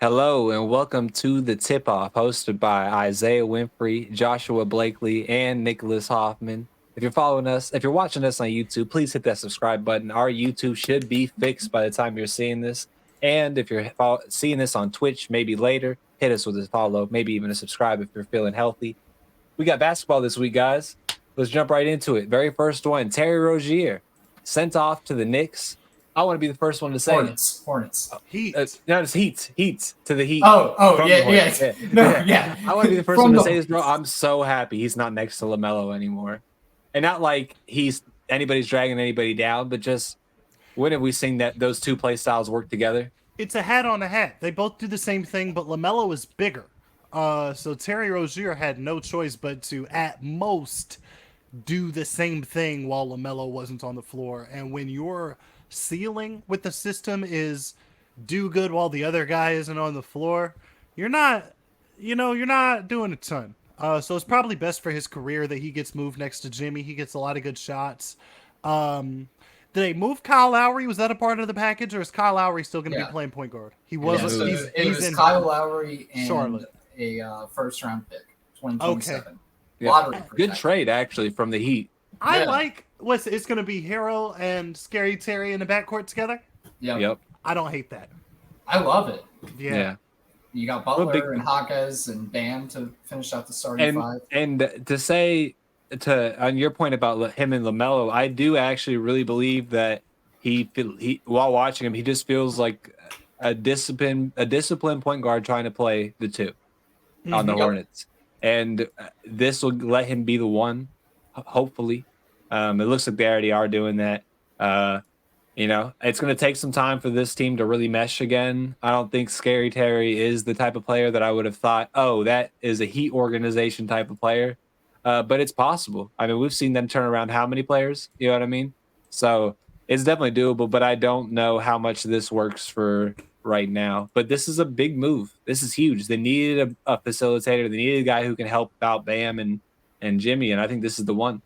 Hello and welcome to the Tip Off, hosted by Isaiah Winfree, Joshua Blakley, and Nicholas Hofmann. If you're following us, if you're watching us on YouTube, please hit that subscribe button. Our YouTube should be fixed by the time you're seeing this. And if you're seeing this on Twitch, maybe later, hit us with a follow, maybe even a subscribe if you're feeling healthy. We got basketball this week, guys. Let's jump right into it. Very first one, Terry Rozier, sent off to the Knicks. I want to be the first one to say Hornets. Heat. No, it's Heat to the Heat. Yeah. No, yeah. I want to be the first one to say this, bro. I'm so happy he's not next to LaMelo anymore, and not like anybody's dragging anybody down, but just when have we seen that those two play styles work together? It's a hat on a hat. They both do the same thing, but LaMelo is bigger. So Terry Rozier had no choice but to, at most, do the same thing while LaMelo wasn't on the floor. And when your ceiling with the system is do good while the other guy isn't on the floor, you're not doing a ton. So it's probably best for his career that he gets moved next to Jimmy. He gets a lot of good shots. Did they move Kyle Lowry? Was that a part of the package, or is Kyle Lowry still going to be playing point guard? He was. It was Kyle Lowry and Charlotte. A first-round pick, 2027. Okay. Yeah. Good trade actually from the Heat. I like it's going to be Hero and Scary Terry in the backcourt together. Yep. I don't hate that. I love it. Yeah. You got Butler and Hawkes and Bam to finish out the starting five. And to say on your point about him and LaMelo, I do actually really believe that he while watching him, he just feels like a disciplined point guard trying to play the two on the Hornets. And this will let him be the one, hopefully. It looks like they already are doing that. It's going to take some time for this team to really mesh again. I don't think Scary Terry is the type of player that I would have thought, that is a Heat organization type of player. But it's possible. I mean, we've seen them turn around how many players? You know what I mean? So it's definitely doable, but I don't know how much this works for right now. But this is a big move. This is huge. They needed a facilitator. They needed a guy who can help out Bam and Jimmy, and I think this is the one.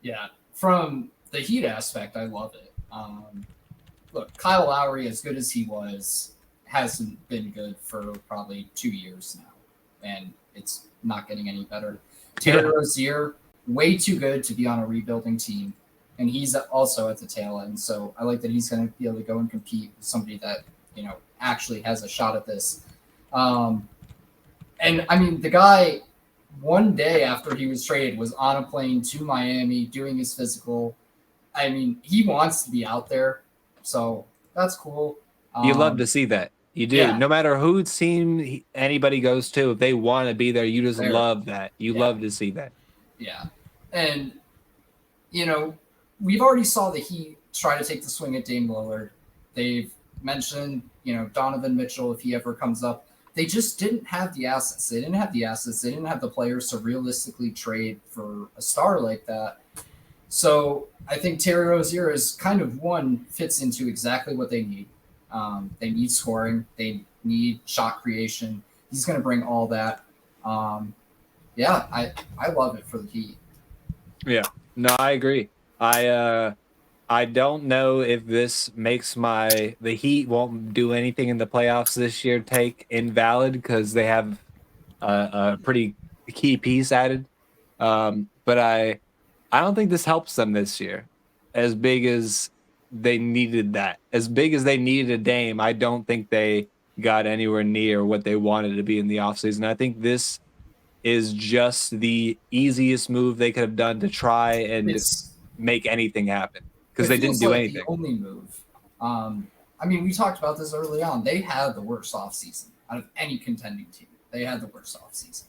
Yeah, from the Heat aspect, I love it. Look, Kyle Lowry, as good as he was, hasn't been good for probably 2 years now, and it's not getting any better. Terry Rozier, way too good to be on a rebuilding team, and he's also at the tail end. So I like that he's going to be able to go and compete with somebody that actually has a shot at this. And I mean, the guy, one day after he was traded, was on a plane to Miami doing his physical. I mean, he wants to be out there, so that's cool. You love to see that. You do. Yeah. No matter who team anybody goes to, if they want to be there, you just love that. You love to see that. Yeah. And, we've already saw the Heat try to take the swing at Dame Lillard. They've mentioned, Donovan Mitchell, if he ever comes up. They just didn't have the assets. They didn't have the players to realistically trade for a star like that. So I think Terry Rozier is kind of fits into exactly what they need. They need scoring. They need shot creation. He's going to bring all that. I love it for the Heat. Yeah, no, I agree. I don't know if this makes the Heat won't do anything in the playoffs this year take invalid because they have a pretty key piece added. But I don't think this helps them this year as big as they needed that. As big as they needed a Dame, I don't think they got anywhere near what they wanted to be in the offseason. I think this is just the easiest move they could have done to try and make anything happen because they didn't do anything. The only move. I mean, we talked about this early on. They had the worst offseason out of any contending team. They had the worst offseason.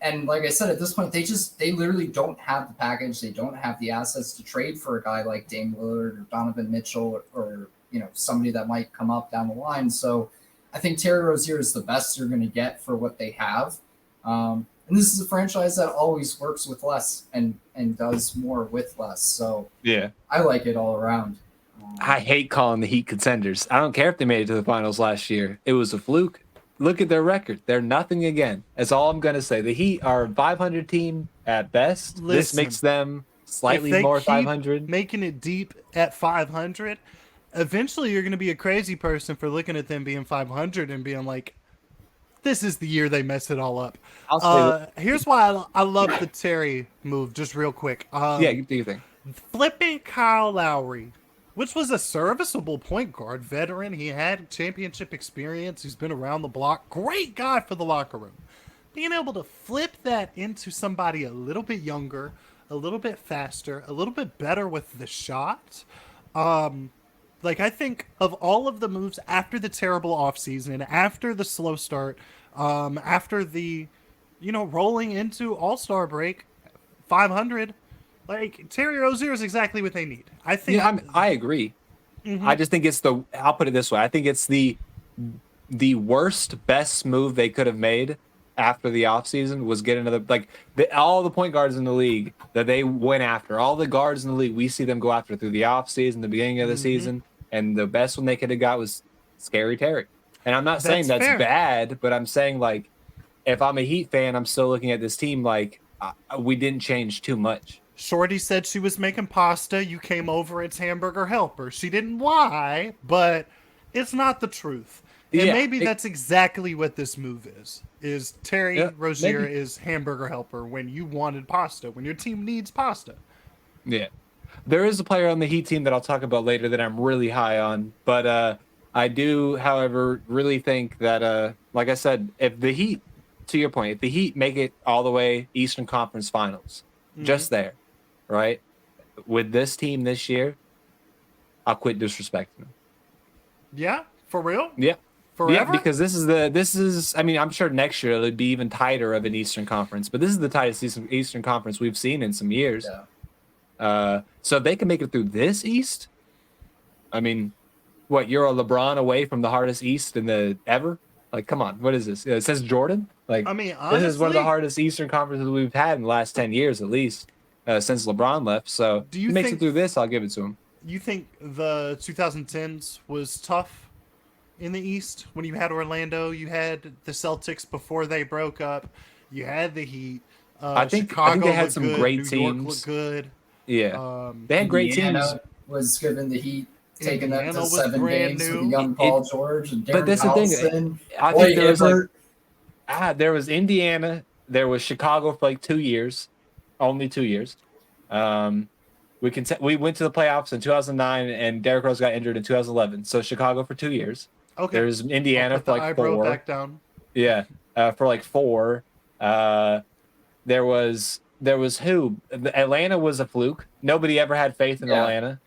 And like I said, at this point, they literally don't have the package. They don't have the assets to trade for a guy like Dame Lillard or Donovan Mitchell or somebody that might come up down the line. So I think Terry Rozier is the best you're going to get for what they have. And this is a franchise that always works with less and does more with less. So yeah, I like it all around. I hate calling the Heat contenders. I don't care if they made it to the finals last year. It was a fluke. Look at their record. They're nothing again. That's all I'm going to say. The Heat are a 500 team at best. This makes them slightly more 500. Making it deep at 500, eventually you're going to be a crazy person for looking at them being 500 and being like, this is the year they mess it all up. I'll say Here's why I love the Terry move, just real quick. yeah, do you think? Flipping Kyle Lowry, which was a serviceable point guard, veteran. He had championship experience. He's been around the block. Great guy for the locker room. Being able to flip that into somebody a little bit younger, a little bit faster, a little bit better with the shot. Like, I think of all of the moves after the terrible offseason, after the slow start, after the, rolling into All-Star break, 500, like, Terry Rozier is exactly what they need. I think. Yeah, I agree. Mhm. I just think it's I'll put it this way. I think it's the worst, best move they could have made after the offseason was get another, like, all the point guards in the league that they went after, all the guards in the league, we see them go after through the offseason, the beginning of the season. And the best one they could have got was Scary Terry. And I'm not saying that's fair. bad, but I'm saying, like, if I'm a Heat fan, I'm still looking at this team like we didn't change too much. Shorty said she was making pasta. You came over, it's hamburger helper. She didn't lie, but it's not the truth. And Yeah, maybe that's exactly what this move is Terry Rozier maybe. is hamburger helper when you wanted pasta, when your team needs pasta. Yeah. There is a player on the Heat team that I'll talk about later that I'm really high on. But I do, however, really think that, like I said, if the Heat, to your point, if the Heat make it all the way Eastern Conference Finals, just there, right? With this team this year, I'll quit disrespecting them. Yeah? For real? Yeah. Forever? Yeah, because this is, I mean, I'm sure next year it'll be even tighter of an Eastern Conference, but this is the tightest Eastern Conference we've seen in some years. Yeah. So if they can make it through this East, I mean, what, you're a LeBron away from the hardest East in the ever? Like, come on, what is this? It says Jordan? Like, I mean, this is one of the honestly- hardest Eastern Conferences we've had in the last 10 years, at least, since LeBron left. So Do if you he makes think- it through this, I'll give it to him. You think the 2010s was tough in the East when you had Orlando, you had the Celtics before they broke up, you had the Heat. I think Chicago they had looked some good, great New York teams. looked good. Yeah. They had great Indiana teams. was giving the Heat, taking them Indiana to was 7 brand games new. with young Paul George and Darren But that's the thing. Collison. I Roy think there was Hibbert. there was Indiana, there was Chicago for like 2 years, only 2 years. We went to the playoffs in 2009, and Derrick Rose got injured in 2011. So Chicago for 2 years. Okay. There's Indiana I'll put for the like eyebrow 4. back down. Yeah, for like 4. There was who? Atlanta was a fluke. Nobody ever had faith in Yeah. Atlanta.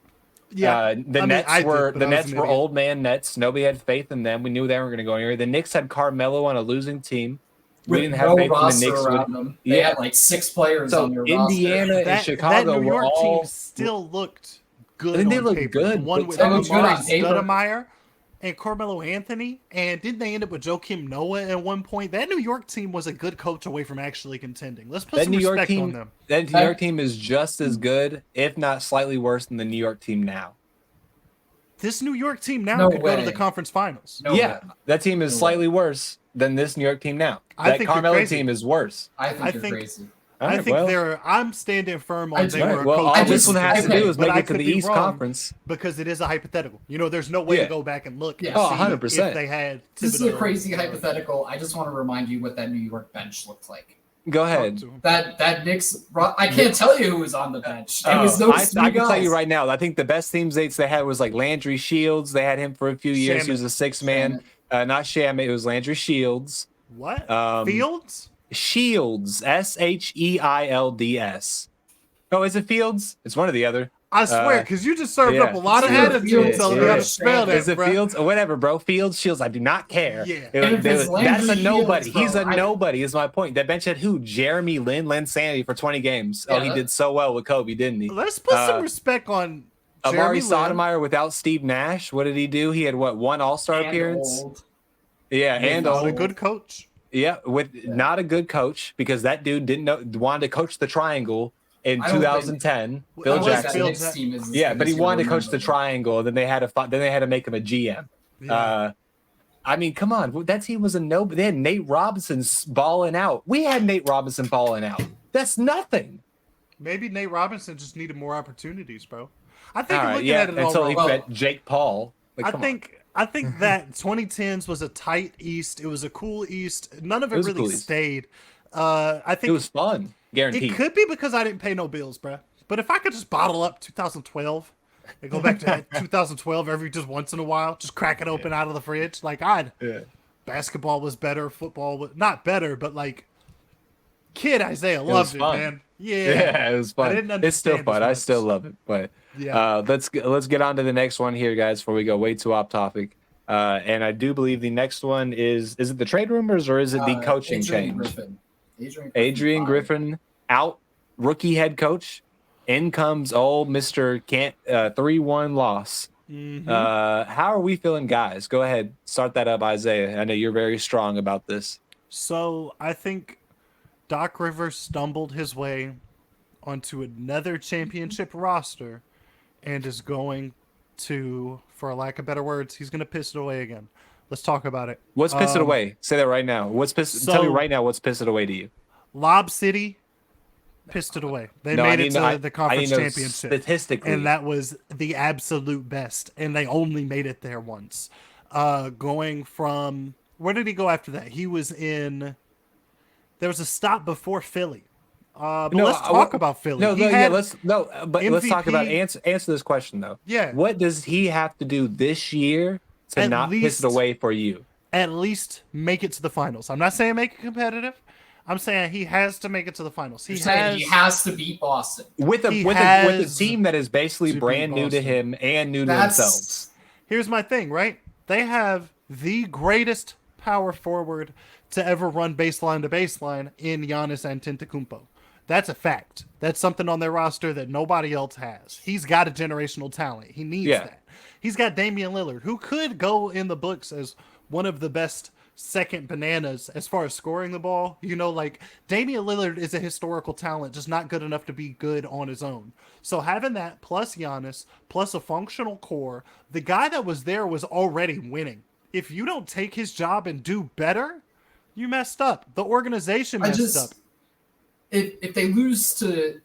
Yeah. The I mean, Nets I did, were but the I was Nets an were idiot. old man Nets. Nobody had faith in them. We knew they weren't going to go anywhere. The Knicks had Carmelo on a losing team. We With didn't have no faith in the roster Knicks. around them. They Yeah. had like 6 players So on their Indiana roster. and That Chicago New were York all. team still looked good. I think they on looked paper. good, The one but with they looked good Amari on paper. Stoudemire and Carmelo Anthony, and didn't they end up with Joakim Noah at one point? That New York team was a good coach away from actually contending. Let's put That some New York respect team, on them. that New York team is just as good, if not slightly worse, than the New York team now. This New York team now No could go to the way. conference finals. No Yeah, way. that team is No slightly worse than this New York team now. I That think you're Carmelo crazy. team is worse. I think I you're think- crazy. All I right, think well, I'm standing firm on I they do. were a well, all coach. this one has to do is But make I it to could the be East wrong Conference. because it is a hypothetical. There's no way Yeah. to go back and look. Yeah. And Oh, see 100%. If they had This is a Thibodeau crazy or- hypothetical. I just want to remind you what that New York bench looked like. Go talk ahead. to 'em. That Knicks. I can't tell you who was on the bench. It was Oh, those I three can tell you guys. right now. I think the best teams they had was like Landry Shields. They had him for a few years. He was a 6-man. Not Shamit. It was Landry Shields. What? Shields. Fields? Shields. Oh, is it Fields? It's one or the other. I swear, because you just served yeah. up a lot of Fields, attitude Fields, telling me how to Fields. spell that, Is it bro. Fields or whatever, bro? Fields, Shields. I do not care. Yeah. And if it's That's a Landry nobody. Shields, He's a bro, nobody. Is my point. That bench had who? Jeremy Lin Sanity for 20 games. Yeah, Oh, he did so well with Kobe, didn't he? Let's put some respect on Amari Jeremy Lin. Stoudemire without Steve Nash. What did he do? He had what, one All-Star and appearance? old. Yeah, and Not old. a good coach. Yeah, not a good coach because that dude wanted to coach the triangle in I don't 2010. think- Phil I I was think that Jackson. Phil Knicks Jack- team is as Yeah, good but as he you wanted to coach the remember them. triangle. Then they had to make him a GM. Yeah. I mean, come on, that team was a nobody. They had Nate Robinson balling out. We had Nate Robinson balling out. That's nothing. Maybe Nate Robinson just needed more opportunities, bro. I think All right, looking yeah, at it all until he wrong. met Jake Paul. Like, I come think that 2010s was a tight East. It was a cool East. None of it, It was a really cool East. stayed. I on. It think was fun, it guaranteed. could be because I didn't pay no bills, bruh. But if I could just bottle up 2012 and go back to 2012 every just once in a while, just crack it open out of the fridge, like Yeah. basketball was better, football was not better, but like kid Isaiah was loved it, fun. man. Yeah, it was fun. I didn't It's still understand as fun. I much. still love it. But Yeah. let's get on to the next one here, guys, before we go way too off topic. And I do believe the next one is it the trade rumors or is it the coaching Adrian change? Griffin. Adrian fired. Griffin out, rookie head coach. In comes old Mr. 3-1 loss. How are we feeling, guys? Go ahead, start that up, Isaiah. I know you're very strong about this. So I think Doc Rivers stumbled his way onto another championship roster and is going to, for lack of better words, he's going to piss it away again. Let's talk about it. What's piss it away? Say that right now. Tell me right now what's piss it away to you. Lob City pissed it away. They No, made I it need- to the conference I need to know championship. statistically. And that was the absolute best. And they only made it there once. Going from, where did he go after that? He was in, there was a stop before Philly. But let's talk about Philly. Let's talk about MVP. answer this question though. Yeah. What does he have to do this year to At not piss least- it away for you? At least make it to the finals. I'm not saying make it competitive. I'm saying he has to make it to the finals. He has to beat Boston. With a He team that is basically to brand beat new to Boston. him and new to That's themselves. Here's my thing, right? They have the greatest power forward to ever run baseline to baseline in Giannis Antetokounmpo. That's a fact. That's something on their roster that nobody else has. He's got a generational talent. He needs that. He's got Damian Lillard, who could go in the books as one of the best second bananas as far as scoring the ball. You know, like Damian Lillard is a historical talent, just not good enough to be good on his own. So having that plus Giannis, plus a functional core, the guy that was there was already winning. If you don't take his job and do better, you messed up. The organization messed up. If they lose to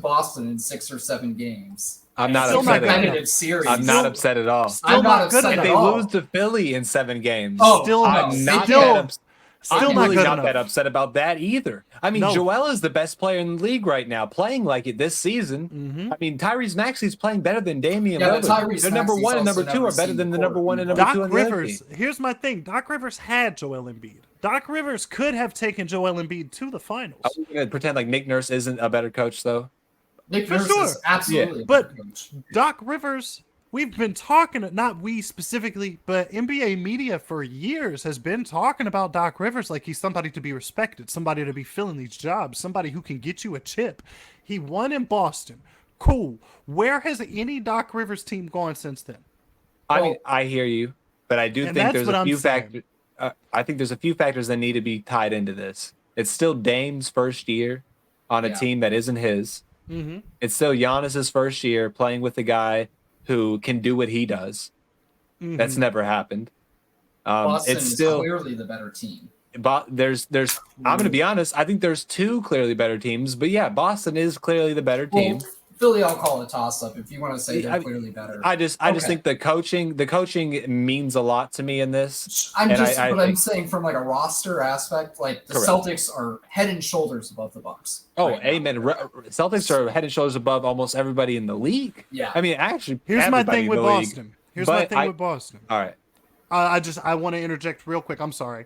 Boston in 6 or 7 games, I'm not Still upset not at competitive all. series. I'm not upset at all. Still I'm not not good upset If enough. they at all. lose to Philly in 7 games, Still I'm not still- that upset. still I'm not really good not enough. that upset about that either. I mean, No. Joel is the best player in the league right now, playing like it this season. Mm-hmm. I mean, Tyrese Maxey's playing better than Damian Yeah, but Lillard. Tyrese Their number Maxey's one and also number two never are better seen than the court number one and before. number two Doc on the other Rivers, team. here's my thing. Doc Rivers had Joel Embiid. Doc Rivers could have taken Joel Embiid to the finals. Are we going to pretend like Nick Nurse isn't a better coach, though? Nick For Nurse sure. is absolutely a But- good coach. Doc Rivers, we've been talking, not we specifically, but NBA media for years has been talking about Doc Rivers like he's somebody to be respected, somebody to be filling these jobs, somebody who can get you a chip. He won in Boston. Cool. Where has any Doc Rivers team gone since then? I Well- mean, I hear you, but I do And think that's there's what a I'm few saying. factors. I think there's a few factors that need to be tied into this. It's still Dame's first year on a Yeah. team that isn't his. Mm-hmm. It's still Giannis's first year playing with a guy who can do what he does. Mm-hmm. That's never happened. Boston It's is still, clearly the better team. but there's. I'm going to be honest. I think there's 2 clearly better teams, but yeah, Boston is clearly the better team. Well, Philly, I'll call it a toss-up if you want to say they're I- clearly better. I just Okay. think the coaching means a lot to me in this. I'm and just, I but I'm think- saying from like a roster aspect, like the Correct. Celtics are head and shoulders above the Bucks. Oh, right now. amen. Celtics are head and shoulders above almost everybody in the league. Yeah. I mean, actually, Here's my everybody thing in with the league. Boston. Here's my But thing with Boston. All right. I want to interject real quick. I'm sorry.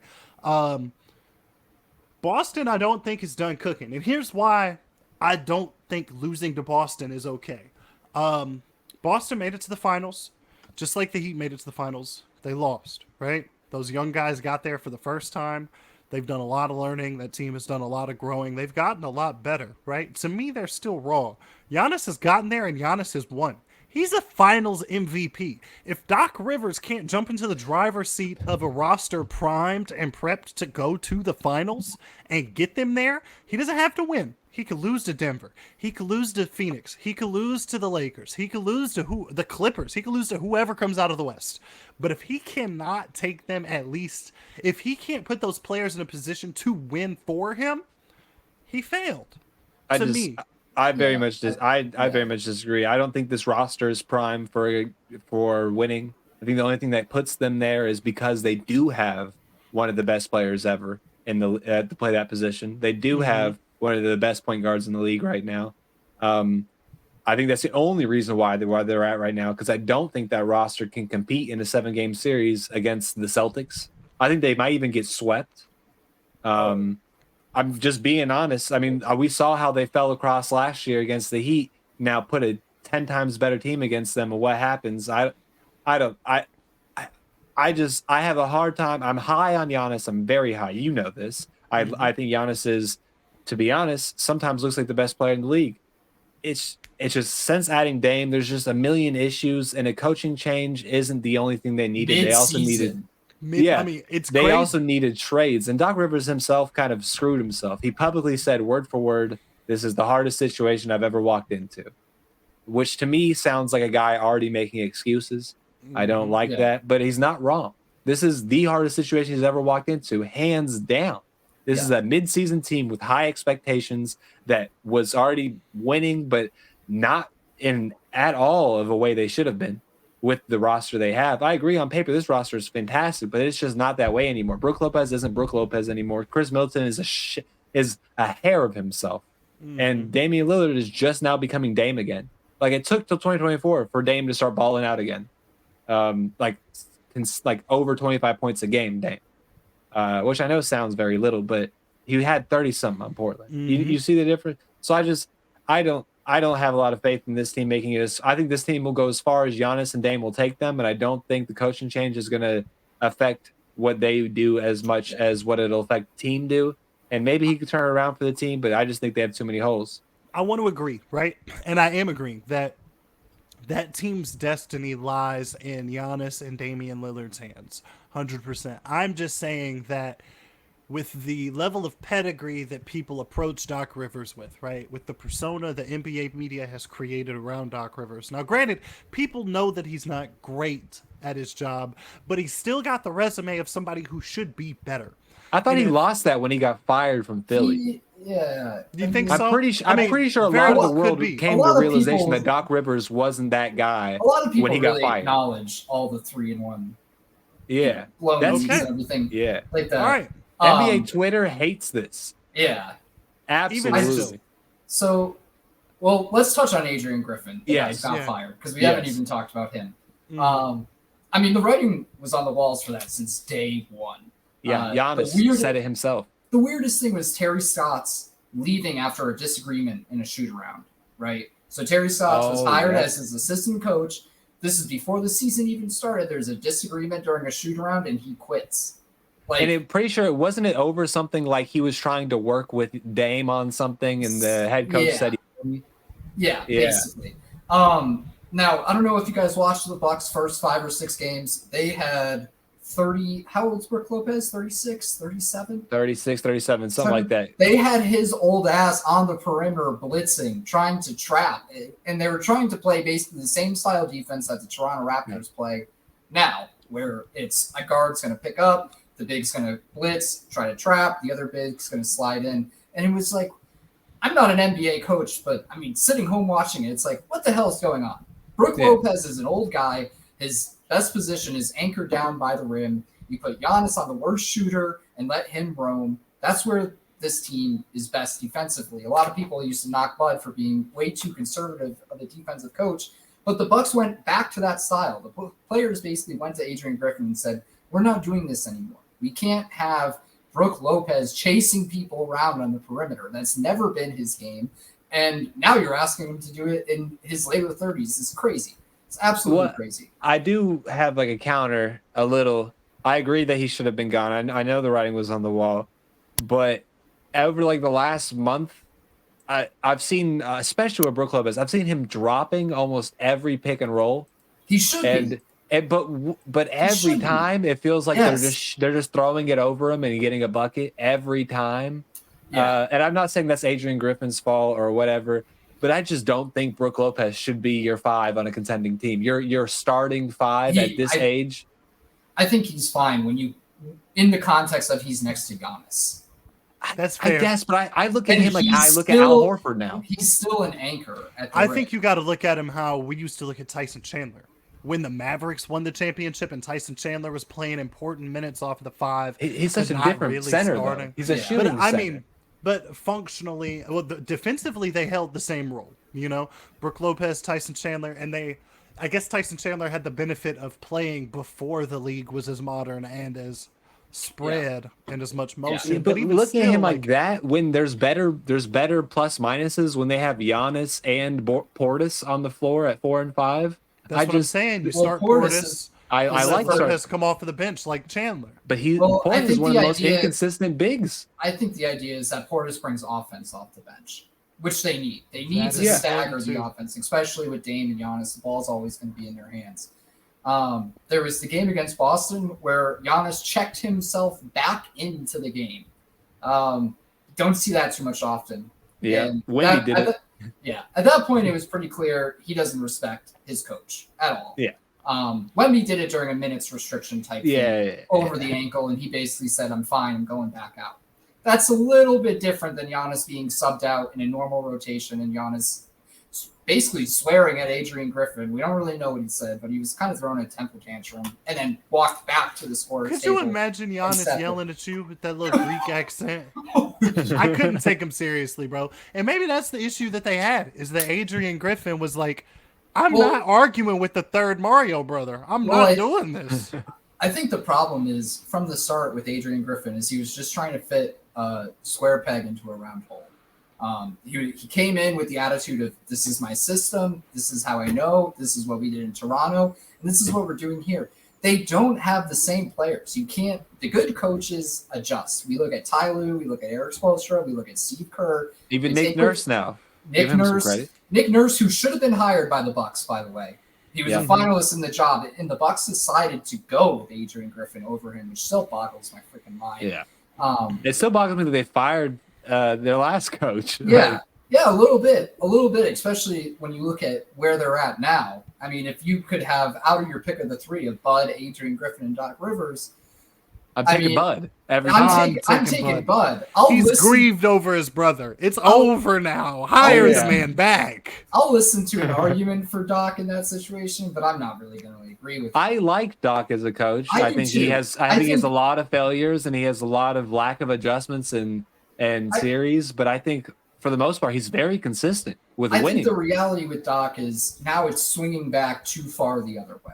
Boston, I don't think is done cooking, and here's why I don't think losing to Boston is okay. Boston made it to the finals, just like the Heat made it to the finals. They lost, right? Those young guys got there for the first time. They've done a lot of learning. That team has done a lot of growing. They've gotten a lot better, right? To me, they're still raw. Giannis has gotten there, and Giannis has won. He's a finals MVP. If Doc Rivers can't jump into the driver's seat of a roster primed and prepped to go to the finals and get them there, he doesn't have to win. He could lose to Denver. He could lose to Phoenix. He could lose to the Lakers. He could lose to the Clippers. He could lose to whoever comes out of the West. But if he cannot take them if he can't put those players in a position to win for him, he failed. To me. I very much disagree. I don't think this roster is prime for winning. I think the only thing that puts them there is because they do have one of the best players ever to play that position. They do have one of the best point guards in the league right now. I think that's the only reason why they're at right now, because I don't think that roster can compete in a 7-game series against the Celtics. I think they might even get swept. I'm just being honest. I mean, we saw how they fell across last year against the Heat. Now put a 10 times better team against them, and what happens? I have a hard time. I'm high on Giannis. I'm very high. You know this. I think Giannis is, to be honest, sometimes looks like the best player in the league. It's just since adding Dame, there's just a million issues, and a coaching change isn't the only thing they needed. They also needed. I mean, it's they crazy. also needed trades, and Doc Rivers himself kind of screwed himself. He publicly said, word for word, "This is the hardest situation I've ever walked into," which to me sounds like a guy already making excuses. I don't like that, but he's not wrong. This is the hardest situation he's ever walked into, hands down. This is a midseason team with high expectations that was already winning, but not in at all of a way they should have been with the roster they have. I agree, on paper this roster is fantastic, but it's just not that way anymore. Brook Lopez isn't Brook Lopez anymore. Chris Middleton is a hair of himself, and Damian Lillard is just now becoming Dame again. Like, it took till 2024 for Dame to start balling out again, like over 25 points a game, Dame, which I know sounds very little, but he had 30 something on Portland. You see the difference? So I don't have a lot of faith in this team making it. I think this team will go as far as Giannis and Dame will take them, and I don't think the coaching change is going to affect what they do as much as what it'll affect the team do. And maybe he could turn it around for the team, but I just think they have too many holes. I want to agree, right? And I am agreeing that that team's destiny lies in Giannis and Damian Lillard's hands, 100%. I'm just saying that with the level of pedigree that people approach Doc Rivers with, right? With the persona the NBA media has created around Doc Rivers. Now, granted, people know that he's not great at his job, but he's still got the resume of somebody who should be better. I thought he lost that when he got fired from Philly. Do you think so? I'm pretty sure a lot of the world came to the realization that Doc Rivers wasn't that guy a lot of people when he got really fired. Acknowledge all the 3-1. Yeah. That's and everything. Yeah. Like that. All right. NBA Twitter hates this. Yeah. Absolutely. So, well, let's touch on Adrian Griffin. Yes. Got fired, because we haven't even talked about him. I mean, the writing was on the walls for that since day one. Yeah, Giannis said it himself. The weirdest thing was Terry Stotts leaving after a disagreement in a shoot-around, right? So Terry Stotts was hired as his assistant coach. This is before the season even started. There's a disagreement during a shoot-around, and he quits. And I'm pretty sure wasn't it over something like he was trying to work with Dame on something, and the head coach said he couldn't? Yeah, basically. Now, I don't know if you guys watched the Bucks' first 5 or 6 games. They had 30. How old's Brook Lopez? 36, 37? 36, 37, something like that. They had his old ass on the perimeter blitzing, trying to trap. And they were trying to play basically the same style defense that the Toronto Raptors play now, where it's a guard's going to pick up, the big's going to blitz, try to trap, the other big's going to slide in. And it was like, I'm not an NBA coach, but I mean, sitting home watching it, it's like, what the hell is going on? Brook Lopez is an old guy. His best position is anchored down by the rim. You put Giannis on the worst shooter and let him roam. That's where this team is best defensively. A lot of people used to knock Bud for being way too conservative of a defensive coach, but the Bucks went back to that style. The players basically went to Adrian Griffin and said, we're not doing this anymore. We can't have Brook Lopez chasing people around on the perimeter. That's never been his game. And now you're asking him to do it in his later 30s. It's crazy. It's absolutely crazy. I do have like a counter a little. I agree that he should have been gone. I know the writing was on the wall. But over like the last month, I've seen, especially with Brook Lopez, I've seen him dropping almost every pick and roll. He should be. But every time it feels like they're just throwing it over him and getting a bucket every time. Yeah. And I'm not saying that's Adrian Griffin's fault or whatever, but I just don't think Brook Lopez should be your 5 on a contending team. Your starting 5 at this age. I think he's fine when you, in the context of he's next to Giannis. That's fair. I guess, but I look at And him like he's I look at Al still- Horford now. He's still an anchor at the I rim. think you got to look at him how we used to look at Tyson Chandler. When the Mavericks won the championship and Tyson Chandler was playing important minutes off of the 5. He's such a not different really center, starting. though. He's a Yeah. shooting But I center. mean, but functionally, well, defensively they held the same role. You know, Brook Lopez, Tyson Chandler, and I guess Tyson Chandler had the benefit of playing before the league was as modern and as spread and as much motion. Yeah, but even looking at still, him like that, when there's better plus minuses when they have Giannis and Portis on the floor at 4 and 5. that's what I'm saying. You well, start Portis Portis. is- I like Portis start, has come off of the bench like Chandler. but Well, I Portis is think one of the the most idea- inconsistent bigs. I think the idea is that Portis brings offense off the bench, which they need. They need That to is stagger important, the too. offense, especially with Dame and Giannis. The ball's always going to be in their hands. There was the game against Boston where Giannis checked himself back into the game. Don't see that too much often. Yeah, And Wemby did it. At that point, it was pretty clear he doesn't respect his coach at all. Yeah. Wemby did it during a minutes restriction type thing Yeah, over the ankle, and he basically said, "I'm fine. I'm going back out." That's a little bit different than Giannis being subbed out in a normal rotation, and Giannis basically swearing at Adrian Griffin. We don't really know what he said, but he was kind of throwing a temper tantrum and then walked back to the scorer's Could table. you imagine Giannis Accept it. yelling at you with that little Greek accent? I couldn't take him seriously, bro. And maybe that's the issue that they had, is that Adrian Griffin was like, I'm Well- not arguing with the third Mario brother. I'm Well, not doing this. I think the problem is from the start with Adrian Griffin is he was just trying to fit a square peg into a round hole. He came in with the attitude of, this is my system, this is how I know, this is what we did in Toronto, and this is what we're doing here. They don't have the same players. You can't. The good coaches adjust. We look at Ty Lue, we look at Eric Spoelstra, we look at Steve Kerr, Even They Nick take Nurse now. Nick Give him some Nurse, credit. Nick Nurse, who should have been hired by the Bucks, by the way. He was Yeah. a finalist in the job, and the Bucks decided to go with Adrian Griffin over him, which still boggles my freaking mind. Yeah, It it still boggles me that they fired their last coach. Yeah, a little bit, especially when you look at where they're at now. I mean, if you could have out of your pick of the three of Bud, Adrian Griffin, and Doc Rivers, I'm I taking mean, Bud every I'm time. taking Bud. I'll He's listen. grieved over his brother. It's over now. Hire yeah. his man back. I'll listen to an argument for Doc in that situation, but I'm not really going to agree with. I like Doc as a coach. I I do think too. he has. I think he has a lot of failures and he has a lot of lack of adjustments and series. But I think for the most part, he's very consistent with I winning. think the reality with Doc is now it's swinging back too far the other way.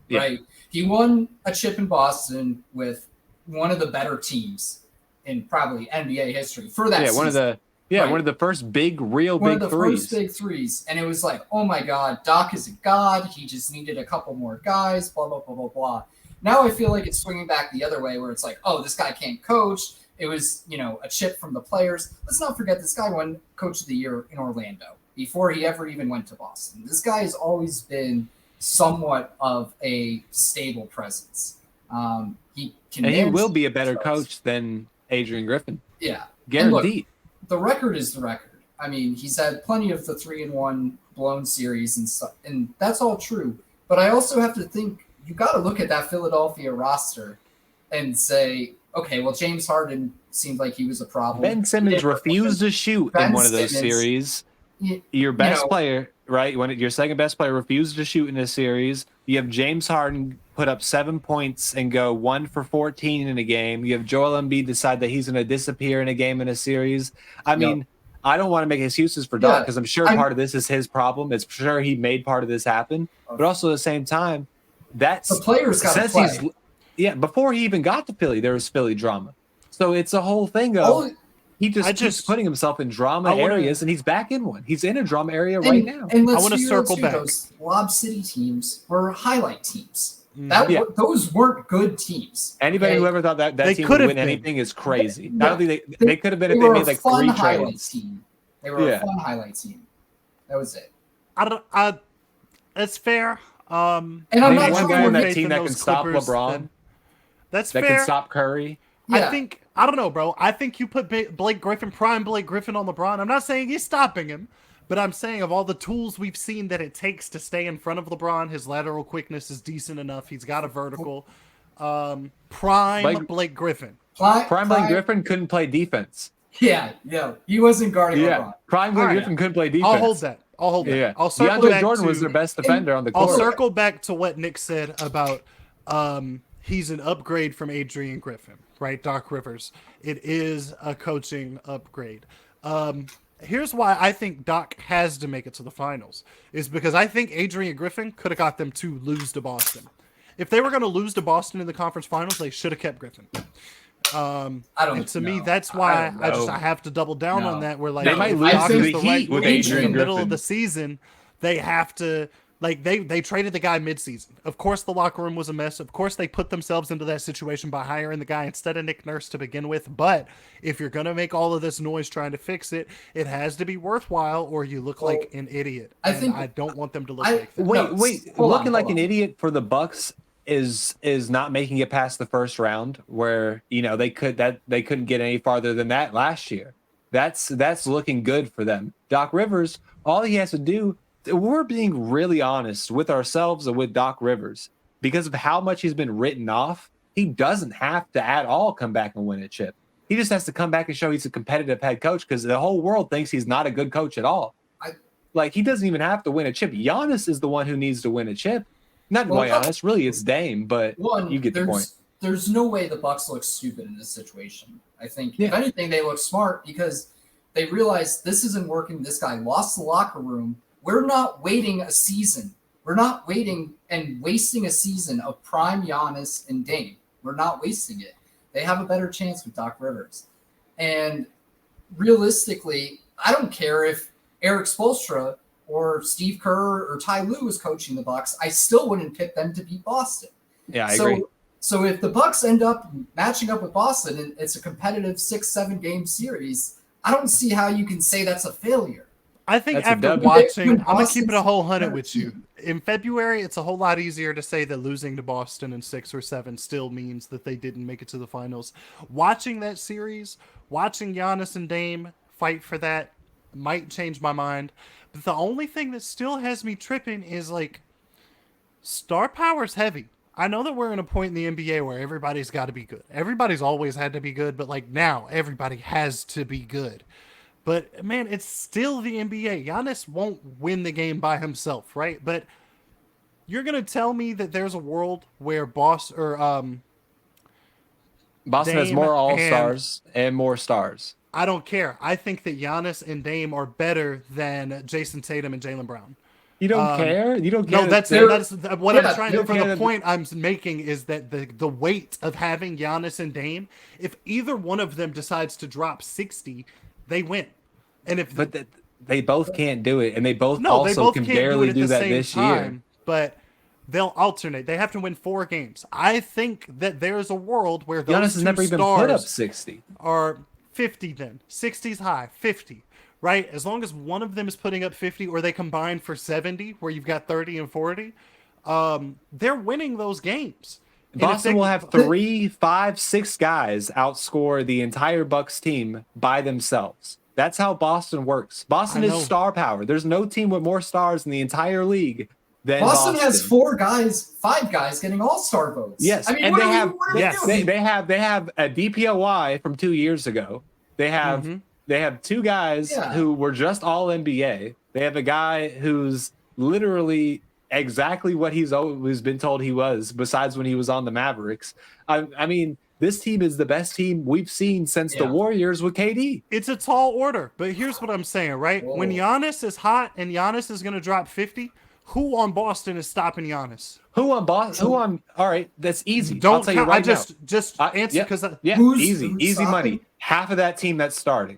Yeah. Right? He won a chip in Boston with one of the better teams in probably NBA history for that. one of season. the Right. one of the first big real One big of the threes. first big threes, and it was like, oh my God, Doc is a god. He just needed a couple more guys. Blah blah blah blah blah. Now I feel like it's swinging back the other way, where it's like, oh, this guy can't coach. It was, a chip from the players. Let's not forget this guy won Coach of the Year in Orlando before he ever even went to Boston. This guy has always been somewhat of a stable presence. He can And he manage will be a better themselves. coach than Adrian Griffin. Yeah. And look, Guaranteed. the record is the record. I mean, he's had plenty of the 3-1 blown series and stuff, and that's all true. But I also have to think you got to look at that Philadelphia roster and say, okay, well, James Harden seemed like he was a problem. Ben Simmons He did- refused to shoot Ben in one of those Simmons, series. y- Your best know- player, right? When your second best player refused to shoot in a series, you have James Harden put up 7 points and go 1 for 14 in a game. You have Joel Embiid decide that he's going to disappear in a game in a series. I mean, I don't want to make excuses for Doc Yeah, because I'm sure I'm- part of this is his problem. It's sure he made part of this happen, but also at the same time, that's The players got to since play. he's before he even got to Philly, there was Philly drama. So it's a whole thing of All- he just I keeps just- putting himself in drama I wanna- areas, and he's back in one. He's in a drama area right now. And let's I wanna be real, circle too, back. Those Lob City teams were highlight teams. Yeah. Those weren't good teams. Anybody okay? who ever thought that They team could would have win been. anything is crazy. No, I don't think they could have been if They they were made a like fun 3 highlight trades. team. They were Yeah. a fun highlight team. That was it. That's fair. And I'm Maybe not one sure guy on that faith team in that can those stop Clippers, LeBron, then That's that fair. can stop Curry. Yeah. I think I don't know, bro. I think you put Blake Griffin, prime Blake Griffin on LeBron. I'm not saying he's stopping him, but I'm saying of all the tools we've seen that it takes to stay in front of LeBron, his lateral quickness is decent enough. He's got a vertical. Prime Blake- Blake Griffin. Prime Blake Griffin couldn't play defense. Yeah, he wasn't guarding Yeah, LeBron. Prime Blake Griffin couldn't play defense. I'll hold that. Yeah, I'll circle DeAndre back Jordan to, was their best defender on the court. I'll circle back to what Nick said about he's an upgrade from Adrian Griffin, right? Doc Rivers. It is a coaching upgrade. Here's why I think Doc has to make it to the finals, is because I think Adrian Griffin could have got them to lose to Boston. If they were going to lose to Boston in the conference finals, they should have kept Griffin. Me, that's why I have to double down on that. Where like they might lose to the Heat with Adrian in the middle Griffin. of the season, they have to they traded the guy midseason. Of course, the locker room was a mess. Of course, they put themselves into that situation by hiring the guy instead of Nick Nurse to begin with. But if you're gonna make all of this noise trying to fix it, it has to be worthwhile, or you look like an idiot. I don't want them to look like that. Wait, looking like an idiot for the Bucks is not making it past the first round, where they couldn't get any farther than that last year. That's looking good for them. Doc Rivers, all he has to do, we're being really honest with ourselves and with Doc Rivers, because of how much he's been written off. He doesn't have to at all come back and win a chip. He just has to come back and show he's a competitive head coach, because the whole world thinks he's not a good coach at all. He doesn't even have to win a chip. Giannis is the one who needs to win a chip. Not Giannis, really, it's Dame, but you get the point. There's no way the Bucks look stupid in this situation. I think, if anything, they look smart because they realize this isn't working. This guy lost the locker room. We're not waiting a season. We're not waiting and wasting a season of prime Giannis and Dame. We're not wasting it. They have a better chance with Doc Rivers. And realistically, I don't care if Eric Spoelstra or Steve Kerr or Ty Lue was coaching the Bucks. I still wouldn't pick them to beat Boston. Yeah, I agree. So if the Bucks end up matching up with Boston and it's a competitive 6-7 game series, I don't see how you can say that's a failure. I think after watching, I'm going to keep it a whole 100 with you. In February, it's a whole lot easier to say that losing to Boston in 6 or 7 still means that they didn't make it to the finals. Watching that series, watching Giannis and Dame fight for that might change my mind. But the only thing that still has me tripping is star power's heavy. I know that we're in a point in the NBA where everybody's got to be good. Everybody's always had to be good, but now everybody has to be good. But, man, it's still the NBA. Giannis won't win the game by himself, right? But you're going to tell me that there's a world where Boston has more all-stars and more stars. I don't care. I think that Giannis and Dame are better than Jason Tatum and Jaylen Brown. You don't care? You don't care? No, that's what I'm trying to... For the point I'm making is that the weight of having Giannis and Dame, if either one of them decides to drop 60... they win. And they both can't do it, and they both can barely do that this year. But they'll alternate. They have to win 4 games. I think that there's a world where those Giannis has never even put up 60. Or 50 then. 60's high, 50. Right? As long as one of them is putting up 50 or they combine for 70, where you've got 30 and 40, they're winning those games. Boston will have 3, 5, 6 guys outscore the entire Bucks team by themselves. That's how Boston works. Boston is star power. There's no team with more stars in the entire league than Boston. Has 5 guys getting all-star votes. Yes, I mean, and they have a DPOY from 2 years ago. They have 2 guys who were just all NBA. They have a guy who's literally exactly what he's always been told he was, besides when he was on the Mavericks. I mean, this team is the best team we've seen since the Warriors with KD. It's a tall order, but here's what I'm saying, right? Whoa. When Giannis is hot and Giannis is going to drop 50, who on Boston is stopping Giannis? Who on Boston? All right, that's easy. Don't I'll tell you right now. Just answer because easy money. Half of that team that's starting.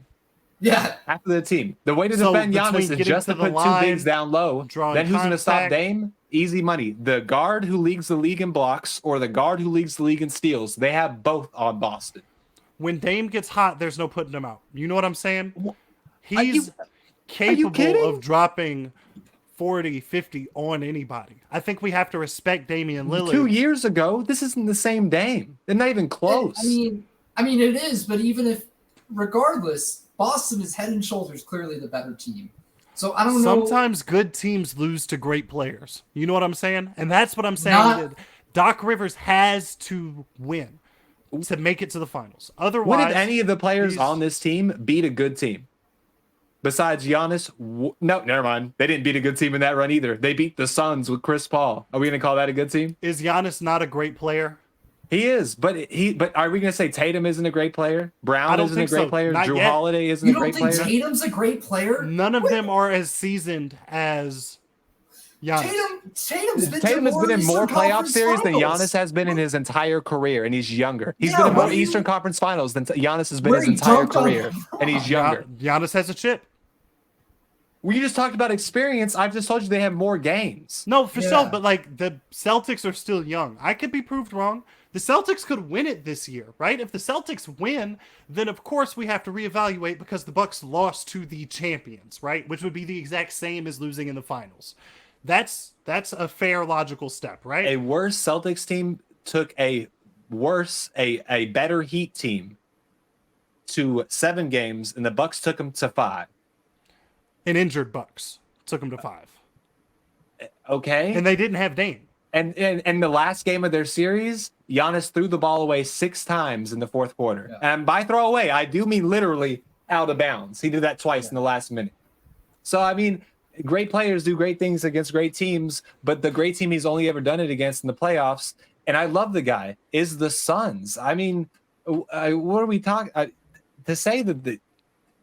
Yeah, half of the team. The way to defend Giannis is just to put 2 bigs down low. Then who's going to stop Dame? Easy money. The guard who leads the league in blocks or the guard who leads the league in steals. They have both on Boston. When Dame gets hot, there's no putting him out. You know what I'm saying? He's capable of dropping 40, 50 on anybody. I think we have to respect Damian Lillard. 2 years ago, this isn't the same Dame. They're not even close. I mean, it is, but even if, regardless, Boston is head and shoulders clearly the better team. So I don't know. Sometimes good teams lose to great players. You know what I'm saying? And that's what I'm saying. Doc Rivers has to win. to make it to the finals. When Otherwise, did any of the players these- on this team beat a good team? Besides Giannis, no, never mind. They didn't beat a good team in that run either. They beat the Suns with Chris Paul. Are we going to call that a good team? is Giannis not a great player? He is, but are we going to say Tatum isn't a great player? I Brown don't isn't a think great so. player? Not Drew yet. Holiday isn't You a don't great think player? Tatum's a great player? None of them are as seasoned as Giannis. Tatum's been Tatum to has been in Eastern more playoff Conference series than Finals. Giannis has been in his entire career, and he's younger. He's Yeah, been in what more do you- Eastern Conference Finals than Giannis has been Where his he entire dunked on career, LeBron. and he's younger. Giannis has a chip. We just talked about experience. I've just told you they have more games. No, for Yeah. sure, but like the Celtics are still young. I could be proved wrong. The Celtics could win it this year, right? If the Celtics win, then of course we have to reevaluate because the Bucks lost to the champions, right? Which would be the exact same as losing in the finals. That's a fair logical step, right? A worse Celtics team took a better Heat team to 7 games, and the Bucks took them to 5. An injured Bucks took them to 5. Okay, And they didn't have Dame. and the last game of their series, Giannis threw the ball away 6 times in the fourth quarter. Yeah. And by throw away, I do mean literally out of bounds. He did that twice in the last minute. So, I mean, great players do great things against great teams, but the great team he's only ever done it against in the playoffs, and I love the guy, is the Suns. I mean, what are we talking? To say that the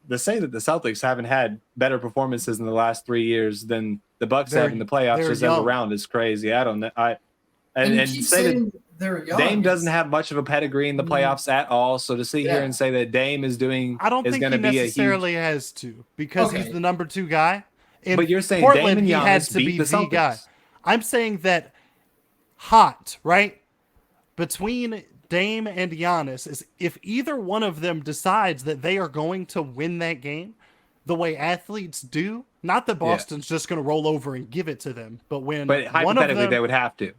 Celtics haven't had better performances in the last 3 years than the Bucks have in the playoffs they're just as a young. round is crazy. I don't know. And you And keep say that saying they're young. Dame doesn't have much of a pedigree in the playoffs at all. So to sit here Yeah. and say that Dame is doing I don't is think going he to be a huge. necessarily has to because Okay. he's the number 2 guy. In But you're saying Portland, Dame and he had Giannis to beat be the the guy. Celtics. I'm saying that hot, right? Between Dame and Giannis is if either one of them decides that they are going to win that game the way athletes do, not that Boston's just going to roll over and give it to them, but when But one of hypothetically, them, they would have to.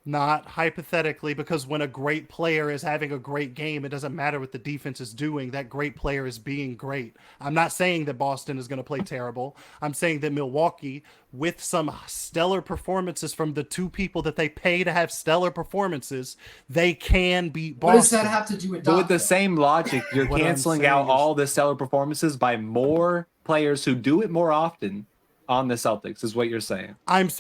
not hypothetically, because when a great player is having a great game, it doesn't matter what the defense is doing. That great player is being great. I'm not saying that Boston is going to play terrible. I'm saying that Milwaukee, with some stellar performances from the 2 people that they pay to have stellar performances, they can beat What does Boston. that have to do with But with the Doc, though? same logic, you're What I'm canceling saying out is- all the stellar performances by more players who do it more often on the Celtics, is what you're saying.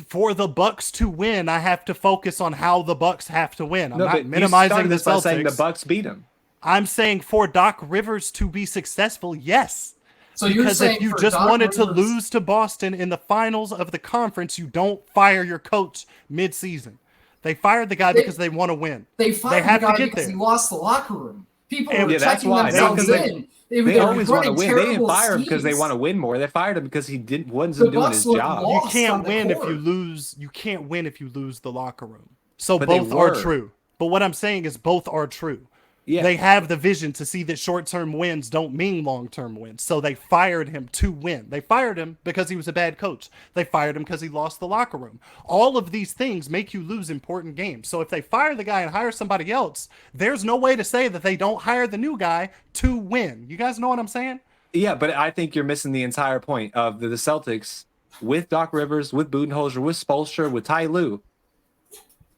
For the Bucks to win, I have to focus on how the Bucks have to win. I'm but not you minimizing started the this by saying the Celtics. Bucks beat them. I'm saying for Doc Rivers to be successful, yes. So you're Because saying if you for just Doc wanted to Rivers- lose to Boston in the finals of the conference, you don't fire your coach mid-season. They fired the guy because they want to win. They fired have the to guy get because there. he lost the locker room. People And- were Yeah, that's checking why. themselves Because in. They were always want to running win. They didn't terrible fire him because they schemes. want to win more. They fired him because he wasn't The doing Bucks his look job. lost. You can't on the win if court. you lose. You can't win if you lose the locker room. So But they both are were. true. But what I'm saying is both are true. Yeah. They have the vision to see that short-term wins don't mean long-term wins. So they fired him to win. They fired him because he was a bad coach. They fired him because he lost the locker room. All of these things make you lose important games. So if they fire the guy and hire somebody else, there's no way to say that they don't hire the new guy to win. You guys know what I'm saying? Yeah, but I think you're missing the entire point of the Celtics with Doc Rivers, with Budenholzer, with Spoelstra, with Ty Lue.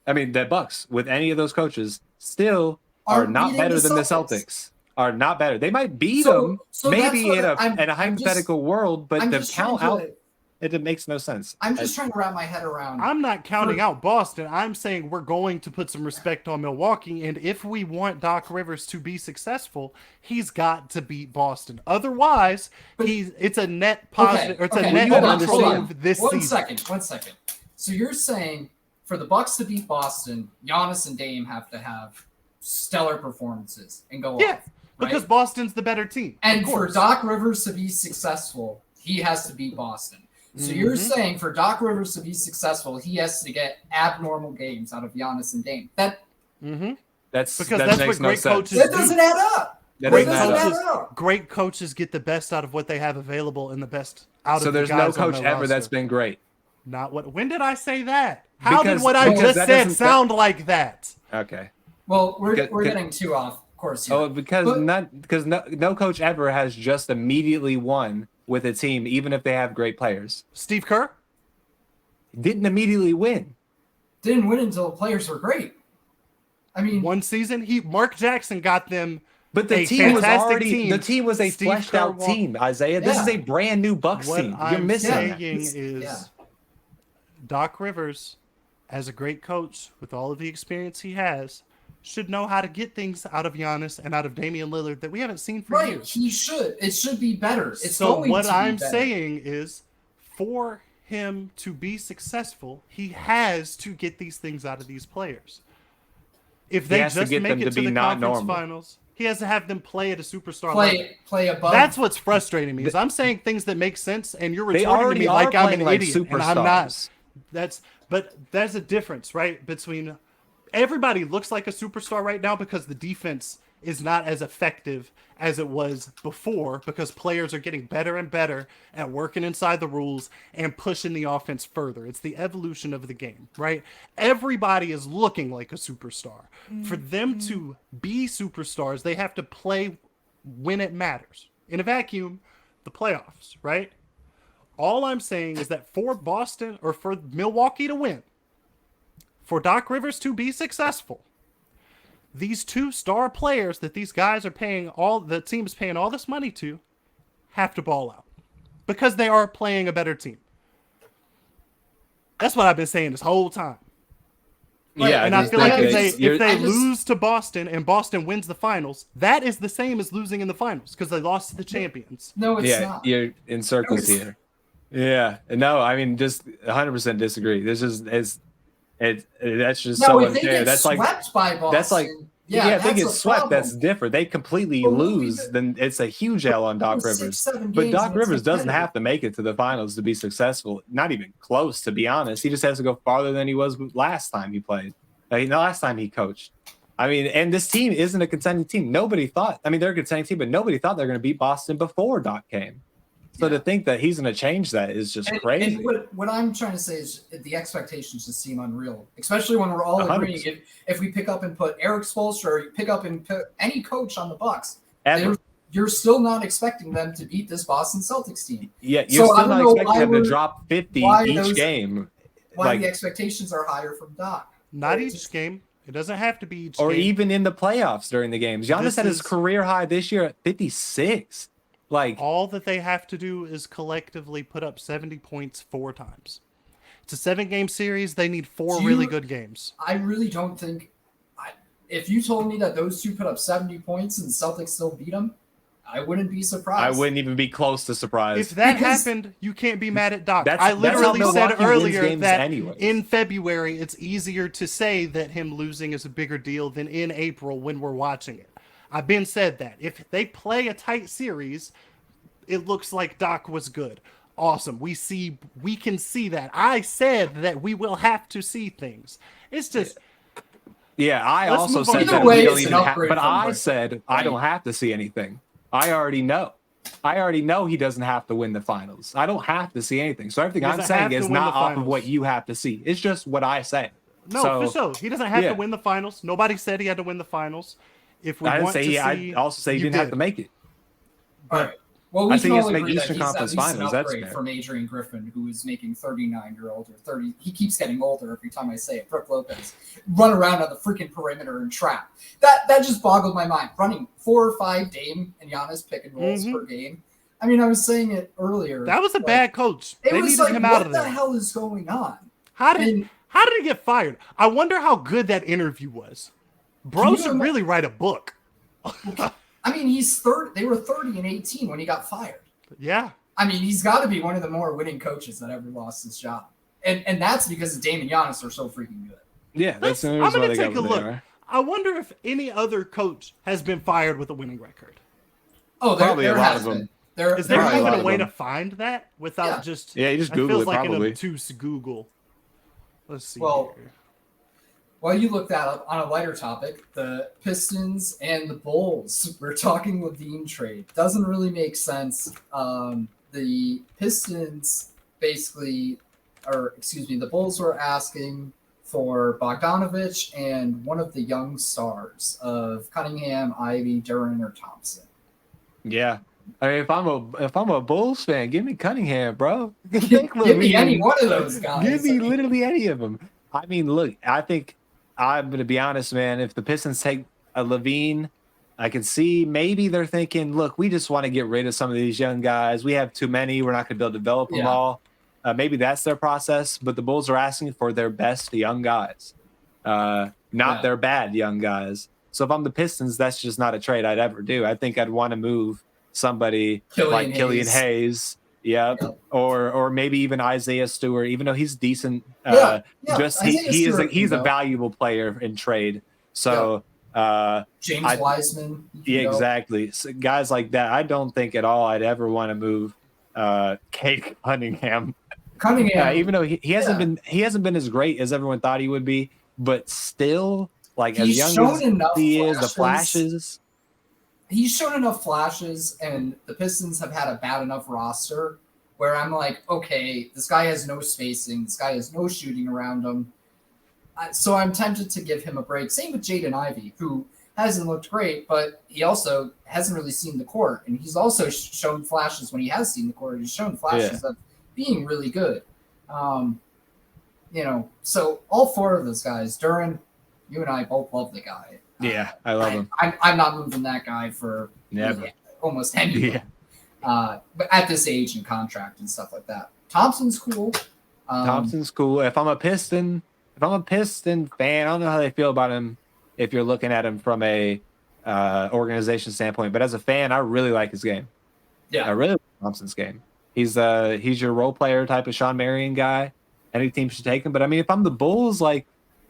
I mean, the Bucks with any of those coaches still are Aren't not beating better the than the Celtics. Celtics. Are not better. They might beat So- them, so that's maybe what in a I'm just- hypothetical world, but I'm the just trying count out to- it makes no sense. I'm just trying to wrap my head around. I'm not counting out Boston. I'm saying we're going to put some respect on Milwaukee. And if we want Doc Rivers to be successful, he's got to beat Boston. Otherwise, it's a net positive. Or it's a net you have to neutral understand- move this One season. second. So you're saying for the Bucks to beat Boston, Giannis and Dame have to have stellar performances and go Yeah, off, right? because Boston's the better team. And of for course. Doc Rivers to be successful, he has to beat Boston. So you're saying for Doc Rivers to be successful, he has to get abnormal games out of Giannis and Dame. That Mhm. That's Because that that's makes what no great sense. coaches that do. doesn't add up. That Great doesn't add up. coaches, great coaches get the best out of what they have available and the best out So of the there's no guys on coach their ever that's roster. been great. Not what. When did I say that? How Because- did what I because just that said doesn't- sound like that? Okay. Well, we're Good- getting too off course here. Oh, because no coach ever has just immediately won with a team, even if they have great players. Steve Kerr? Didn't immediately win. Didn't win until the players were great. I mean, One season, Mark Jackson got them. But the A team was fantastic already team. the team was a Steve fleshed out Kerr team, Isaiah. This is Yeah. a brand new Bucks What team. You're I'm missing that. saying is Doc Rivers, as a great coach with all of the experience he has, should know how to get things out of Giannis and out of Damian Lillard that we haven't seen for right, years. he should. It should be better. It's So going what to be I'm better. saying is, for him to be successful, he has to get these things out of these players. If they has to just get make them it to to be the not conference normal. finals, he has to have them play at a superstar level. Play above. That's what's frustrating me. Is I'm saying things that make sense, and you're They retorting to already me are like I'm playing an like idiot, and I'm not. superstars. But there's a difference, right? Between everybody looks like a superstar right now because the defense is not as effective as it was before, because players are getting better and better at working inside the rules and pushing the offense further. It's the evolution of the game, right? Everybody is looking like a superstar. For them to be superstars, they have to play when it matters. In a vacuum, the playoffs, right? All I'm saying is that for Boston or for Milwaukee to win, for Doc Rivers to be successful, these two star players that these guys are paying the team's paying all this money to have to ball out because they are playing a better team. That's what I've been saying this whole time. Yeah, And I feel like if they I just- lose to Boston and Boston wins the finals, that is the same as losing in the finals because they lost to the champions. No, it's not. you're in circles No, it's- here. Yeah, no, I mean, just 100% disagree. This is that's just No, so if they unfair. get That's swept like by Boston, that's like yeah, if they that's get a swept, problem. that's different. They completely But we'll lose, be the- then it's a huge L on Doc Six, Rivers. 7 But games Doc and it's Rivers doesn't competitive. have to make it to the finals to be successful. Not even close, to be honest. He just has to go farther than he was last time he played. The last time he coached. I mean, and this team isn't a contending team. Nobody thought. I mean, they're a contending team, but nobody thought they were going to beat Boston before Doc came. So to think that he's going to change that is just crazy. And what I'm trying to say is the expectations just seem unreal, especially when we're all 100%. agreeing. If we pick up and put Eric Spoelstra, or you pick up and put any coach on the Bucks, Ever. you're still not expecting them to beat this Boston Celtics team. Yeah, you're So I still don't not know expecting why them to we're- drop 50 why each those- game. Why Like- the expectations are higher from Doc? Not It each just- game. It doesn't have to be each Or game. even in the playoffs during the games. Giannis This had his is- career high this year at 56. Like, All that they have to do is collectively put up 70 points 4 times. It's a 7-game series. They need 4 Do you- really good games. I really don't think. If you told me that those two put up 70 points and the Celtics still beat them, I wouldn't be surprised. I wouldn't even be close to surprised. If that Because- happened, you can't be mad at Doc. That's- I that's how literally said Milwaukee wins earlier games that anyways. in February, it's easier to say that him losing is a bigger deal than in April when we're watching it. I've been said that. If they play a tight series, it looks like Doc was good. Awesome. We can see that. I said that we will have to see things. It's just Yeah, I Let's also move on. said Either that way, we don't it's even an have, upgrade but from I Griffin. said I don't have to see anything. I already know. I already know he doesn't have to win the finals. I don't have to see anything. So everything I'm Doesn't have saying to is win not the off of finals. what you have to see. It's just what I say. no, So- for sure. He doesn't have yeah. to win the finals. Nobody said he had to win the finals. If we I didn't want say to he. see, I also say he you didn't have did. to make it. All right. Well, we I can think he has all to make agree that Eastern he's Conference at least Finals. an That's upgrade fair. from Adrian Griffin, who is making 39-year-old or 30. He keeps getting older every time I say it. Brooke Lopez run around on the freaking perimeter and trap. That just boggled my mind. Running 4 or 5 Dame and Giannis pick and rolls Mhm. per game. I mean, I was saying it earlier. That was a like, bad coach. It They was needed like, him what out of the there. hell is going on? How did And he get fired? I wonder how good that interview was. Bro Can you should ima- really write a book. I mean, he's 30. They were 30 and 18 when he got fired. Yeah. I mean, he's got to be one of the more winning coaches that ever lost his job. And that's because Dame and Giannis are so freaking good. Yeah, that's the I'm reason why gonna they take got a what they look. are. I wonder if any other coach has been fired with a winning record. Oh, Probably a lot has of them. been. There, Is there Probably a even lot a of way them. to find that without Yeah. just? Yeah, you just That Google feels it, like probably. an obtuse Google. Let's see. Well, here. While you look that up, on a lighter topic, the Pistons and the Bulls. We're talking Levine trade. Doesn't really make sense. The Pistons basically, the Bulls were asking for Bogdanovich and one of the young stars of Cunningham, Ivy, Duran, or Thompson. Yeah. I mean, if I'm a Bulls fan, give me Cunningham, bro. Give me any one of those guys. Give me literally any of them. I mean, look, I think I'm going to be honest, man. If the Pistons take a Levine, I can see maybe they're thinking, look, we just want to get rid of some of these young guys. We have too many. We're not going to be able to develop them all. Maybe that's their process, but the Bulls are asking for their best young guys, not their bad young guys. So if I'm the Pistons, that's just not a trade I'd ever do. I think I'd want to move somebody like Killian Hayes. Yep. Or maybe even Isaiah Stewart, even though he's decent. He's a valuable player in trade. So James Wiseman. Yeah, exactly. So guys like that, I don't think at all I'd ever want to move Cade Cunningham. Even though he hasn't been as great as everyone thought he would be, but still, like, as young as he is, the flashes. He's shown enough flashes, and the Pistons have had a bad enough roster where I'm like, okay, this guy has no spacing, this guy has no shooting around him. So I'm tempted to give him a break. Same with Jaden Ivey, who hasn't looked great, but he also hasn't really seen the court, and he's also shown flashes when he has seen the court. He's shown flashes of being really good. So all four of those guys, Duran, you and I both love the guy. Yeah, I love him. I'm not moving that guy for really almost anyone. But at this age and contract and stuff like that. Thompson's cool. Thompson's cool. If I'm a Piston fan, I don't know how they feel about him if you're looking at him from a organization standpoint. But as a fan, I really like his game. Yeah, I really like Thompson's game. He's your role player type of Sean Marion guy. Any team should take him. But I mean, if I'm the Bulls, like,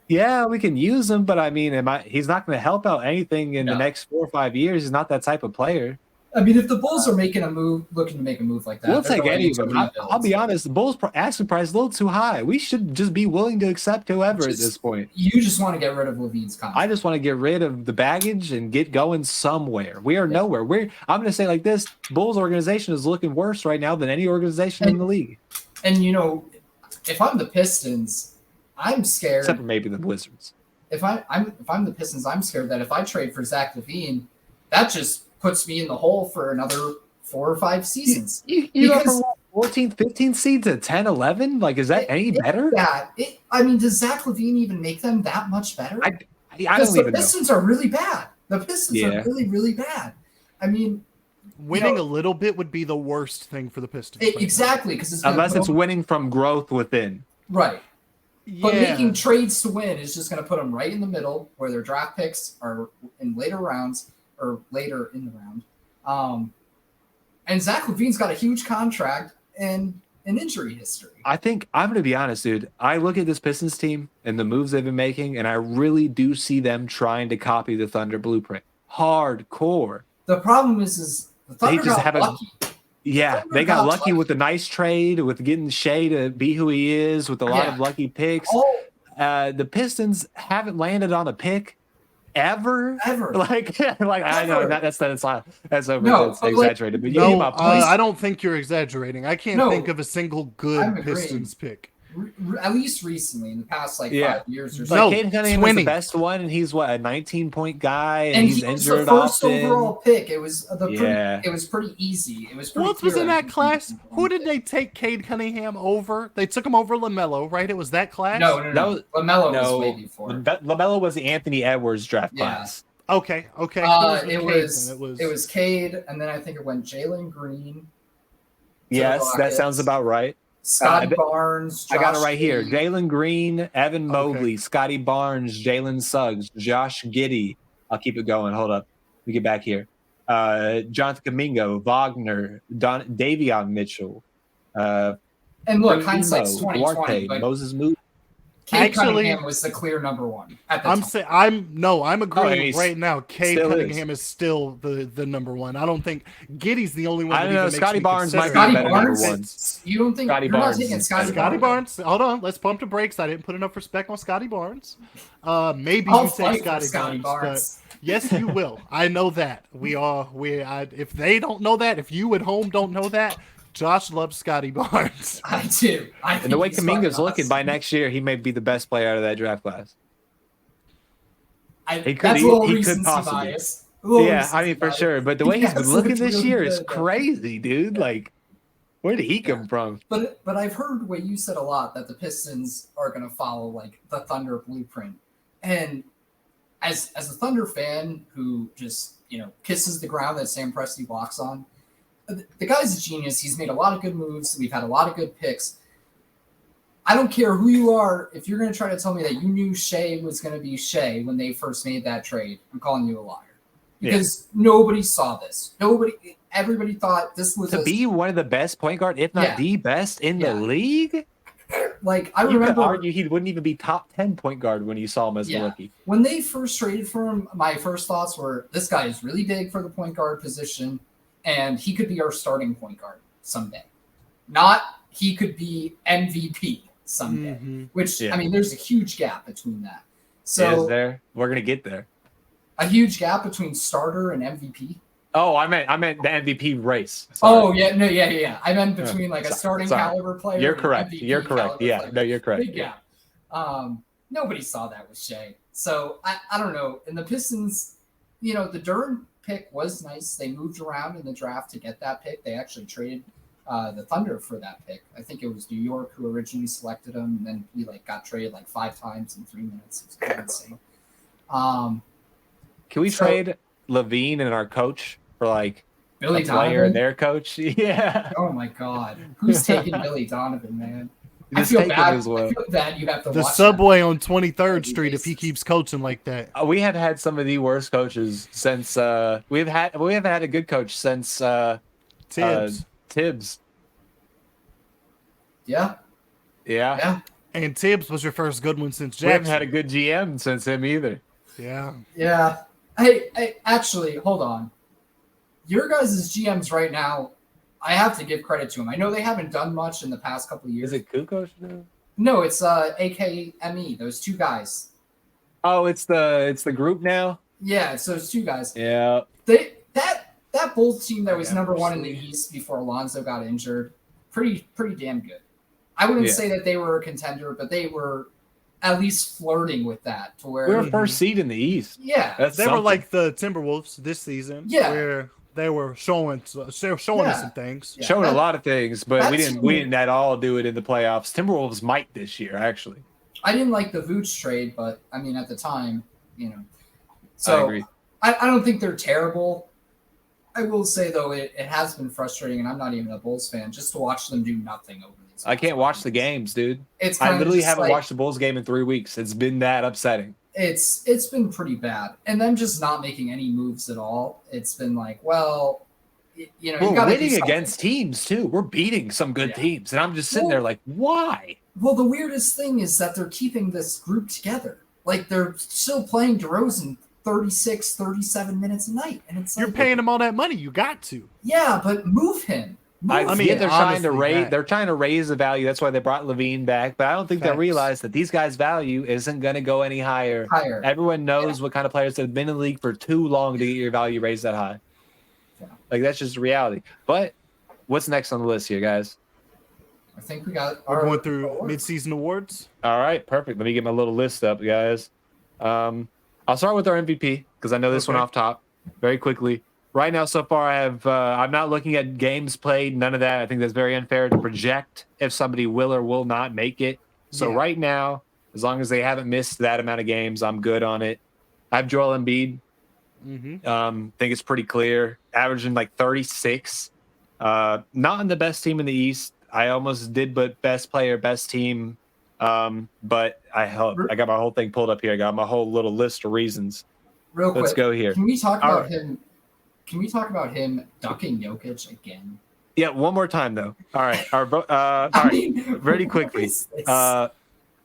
yeah, we can use him, but I mean, he's not going to help out anything in the next 4 or 5 years. He's not that type of player. I mean, if the Bulls are looking to make a move like that, we'll take any of them. I'll be honest, the Bulls' asking price is a little too high. We should just be willing to accept whoever at this point. You just want to get rid of Levine's contract. I just want to get rid of the baggage and get going somewhere. We are nowhere. I'm going to say like this: Bulls organization is looking worse right now than any organization in the league. And if I'm the Pistons, I'm scared. Except for maybe the Wizards. If I'm the Pistons, I'm scared that if I trade for Zach LaVine, that just puts me in the hole for another 4 or 5 seasons. You go from 14, 15 seeds to 10, 11? Like, is that any better? Yeah. Does Zach LaVine even make them that much better? I don't even know. The Pistons are really bad. The Pistons are really, really bad. I mean, winning a little bit would be the worst thing for the Pistons. Exactly. Because unless it's winning from growth within. Right. But making trades to win is just going to put them right in the middle where their draft picks are in later rounds or later in the round. And Zach LaVine's got a huge contract and an injury history. I think I'm going to be honest, dude. I look at this Pistons team and the moves they've been making, and I really do see them trying to copy the Thunder blueprint. Hardcore. The problem is the Thunder got lucky. Yeah, they got lucky with the nice trade, with getting Shea to be who he is, with a lot of lucky picks. The Pistons haven't landed on a pick ever. Like I know that's exaggerated. But I don't think you're exaggerating. I can't think of a single good Pistons pick. At least recently, in the past 5 years or so. Like Cade Cunningham was the best one, and he's a 19-point guy, and he's injured the first often. Overall pick. It was it was pretty easy. It was pretty. What was in that class? Who did they take Cade Cunningham over? They took him over LaMelo, right? It was that class. No. LaMelo was way before. LaMelo was the Anthony Edwards draft class. Okay. It was Cade, and then I think it went Jalen Green. Yes, that sounds about right. Scotty Barnes. I got it right here. Jalen Green, Evan Mobley, Scotty Barnes, Jalen Suggs, Josh Giddey. I'll keep it going. Hold up. Let me get back here. Jonathan Kuminga, Wagner, Davion Mitchell. And look, hindsight's 2020. Duarte, Moses Moody. Cade Cunningham was the clear number one. I'm agreeing right now. Cade Cunningham is still the number one. I don't think Giddey's the only one. I don't know. Scotty Barnes might be better number one. You don't think Scotty Barnes? Scotty Barnes. Hold on. Let's pump the brakes. I didn't put enough respect on Scotty Barnes. Maybe you say Scotty Barnes. But yes, you will. I know that. If they don't know that, if you at home don't know that, Josh loves Scotty Barnes. I do. And the way Kuminga's looking, by next year, he may be the best player out of that draft class. He could possibly. Yeah, I mean, for sure. But the way he's been looking this year is crazy, dude. Like, where did he come from? But I've heard what you said a lot, that the Pistons are going to follow, like, the Thunder blueprint. And as a Thunder fan who just, kisses the ground that Sam Presti walks on, the guy's a genius. He's made a lot of good moves. We've had a lot of good picks. I don't care who you are. If you're going to try to tell me that you knew Shea was going to be Shea when they first made that trade, I'm calling you a liar. Because nobody saw this. Everybody thought this was to be one of the best point guard, if not the best in the league. Like, I you remember, could argue he wouldn't even be top 10 point guard when you saw him as a rookie. When they first traded for him, my first thoughts were, this guy is really big for the point guard position, and he could be our starting point guard someday. Not he could be MVP someday, which, I mean, there's a huge gap between that. So is there? We're going to get there. A huge gap between starter and MVP. Oh, I meant the MVP race. Sorry. Oh, yeah. I meant between a starting caliber player. You're correct. MVP you're correct. Yeah, player. no, you're correct. Big gap. Nobody saw that with Shea. So I don't know. And the Pistons, the Durant pick was nice. They moved around in the draft to get that pick. They actually traded the Thunder for that pick. I think it was New York who originally selected him, and then he got traded 5 times in 3 minutes. It's kind of insane. Can we trade Levine and our coach for Billy a player Donovan and their coach? Yeah. Oh my God, who's taking Billy Donovan, man? I Just feel take him bad. as well. I feel bad you have to The watch subway on 23rd Street if he keeps coaching like that. We have had some of the worst coaches since we have had a good coach since Tibbs. Tibbs. Yeah. And Tibbs was your first good one since Jackson. We haven't had a good GM since him either. Yeah. Hey, actually, hold on. Your guys' GMs right now, I have to give credit to them. I know they haven't done much in the past couple of years. Is it Kukoc now? No, it's AKME. Those two guys. Oh, it's the group now. Yeah, it's those two guys. Yeah. That Bulls team that was number 1 in the East before Alonzo got injured, pretty damn good. I wouldn't say that they were a contender, but they were at least flirting with that to where we were first seed in the East. Yeah, they were like the Timberwolves this season. Yeah, where they were showing us some things, showing a lot of things, but we didn't at all do it in the playoffs. Timberwolves might this year, actually. I didn't like the Vooch trade, but I mean at the time, So I agree. I don't think they're terrible. I will say though, it has been frustrating, and I'm not even a Bulls fan, just to watch them do nothing over these. I can't watch the games, dude. I literally haven't watched the Bulls game in 3 weeks. It's been that upsetting. It's been pretty bad, and them just not making any moves at all. It's been we're winning against teams too. We're beating some good teams, and I'm just sitting there why? Well, the weirdest thing is that they're keeping this group together. They're still playing DeRozan 36, 37 minutes a night, and it's you're paying him all that money. You got to. Yeah, but move him. I mean, they're trying to raise. They're trying to raise the value. That's why they brought Levine back. But I don't think they realize that these guys' value isn't going to go any higher. Everyone knows what kind of players have been in the league for too long to get your value raised that high. Yeah. That's just reality. But what's next on the list here, guys? I think we're going through midseason awards. All right, perfect. Let me get my little list up, guys. I'll start with our MVP because I know this one off top very quickly. Right now, so far, I'm not looking at games played, none of that. I think that's very unfair to project if somebody will or will not make it. So right now, as long as they haven't missed that amount of games, I'm good on it. I have Joel Embiid. Think it's pretty clear. Averaging 36. Not in the best team in the East. I almost did, but best player, best team. But I got my whole thing pulled up here. I got my whole little list of reasons. Real quick, let's go here. Can we talk about him? Can we talk about him ducking Jokic again? Yeah, one more time though. All right, all right. Very quickly.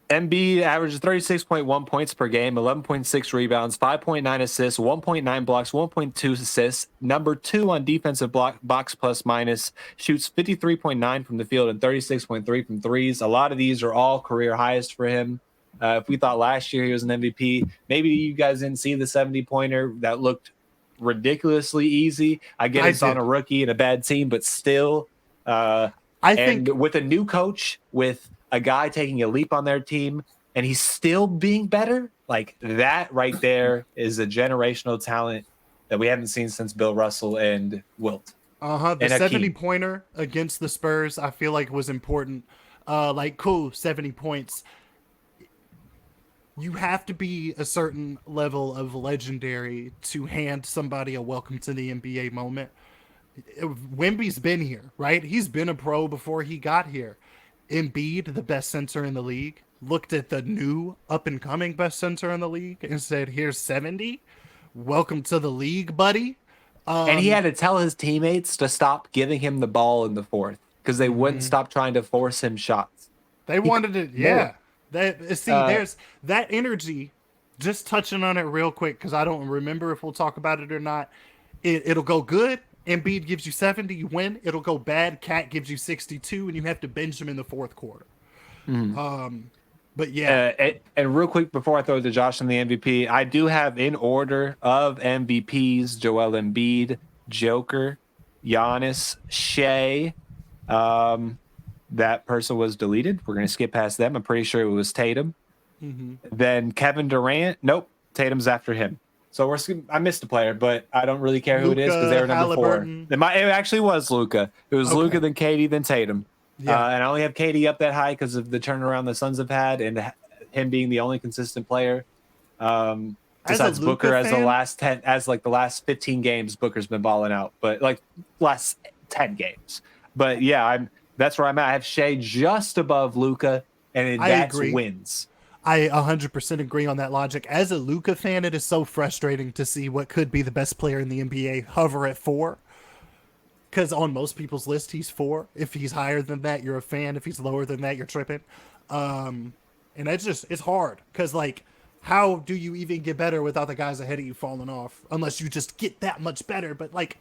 Embiid averages 36.1 points per game, 11.6 rebounds, 5.9 assists, 1.9 blocks, 1.2 assists. Number 2 on defensive box plus minus. Shoots 53.9 from the field and 36.3 from threes. A lot of these are all career highest for him. If we thought last year he was an MVP, maybe you guys didn't see the 70-pointer that looked ridiculously easy. I get it's on a rookie and a bad team, but still, I think with a new coach, with a guy taking a leap on their team, and he's still being better, that right there is a generational talent that we haven't seen since Bill Russell and Wilt. The 70-pointer against the Spurs, I feel like was important. Cool, 70 points. you have to be a certain level of legendary to hand somebody a welcome to the NBA moment. Wemby's been here, right? He's been a pro before he got here. Embiid, the best center in the league, looked at the new up and coming best center in the league and said, "Here's 70. Welcome to the league, buddy." And he had to tell his teammates to stop giving him the ball in the fourth because they wouldn't stop trying to force him shots. They wanted it, yeah. There's that energy. Just touching on it real quick because I don't remember if we'll talk about it or not. It'll go good. Embiid gives you 70, you win. It'll go bad. Cat gives you 62, and you have to bench him in the fourth quarter. But yeah. And real quick before I throw it to Josh on the MVP, I do have in order of MVPs: Joel Embiid, Joker, Giannis, Shea. That person was deleted. We're going to skip past them. I'm pretty sure it was Tatum. Then Kevin Durant. Nope, Tatum's after him. So I missed a player, but I don't really care who it is because they were number Halliburton. 4. It actually was Luka. It was Luka, then KD, then Tatum. Yeah. And I only have KD up that high because of the turnaround the Suns have had and him being the only consistent player. Besides Booker, fan, as the last 15 games, Booker's been balling out, but like last 10 games. But yeah, that's where I'm at. I have Shea just above Luka, and that's wins. I 100% agree on that logic. As a Luka fan, it is so frustrating to see what could be the best player in the NBA hover at 4. Because on most people's list, he's 4. If he's higher than that, you're a fan. If he's lower than that, you're tripping. And it's hard. Because, like, how do you even get better without the guys ahead of you falling off? Unless you just get that much better. But, like,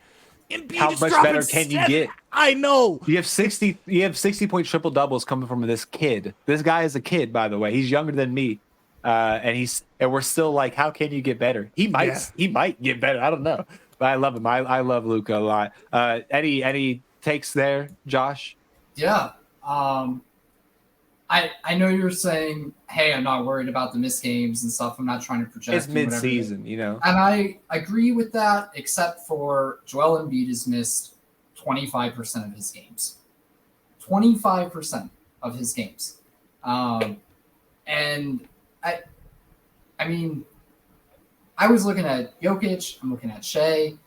Embiid how much better can you get? I know. You have 60-point triple doubles coming from this kid. This guy is a kid, by the way. He's younger than me, and we're still like, how can you get better? He might get better. I don't know, but I love him. I love Luka a lot. Any takes there, Josh? Yeah. I know you're saying, hey, I'm not worried about the missed games and stuff. I'm not trying to project. It's mid-season, you know. And I agree with that, except for Joel Embiid has missed 25% of his games. 25% of his games. And I mean, I was looking at Jokic. I'm looking at Shea.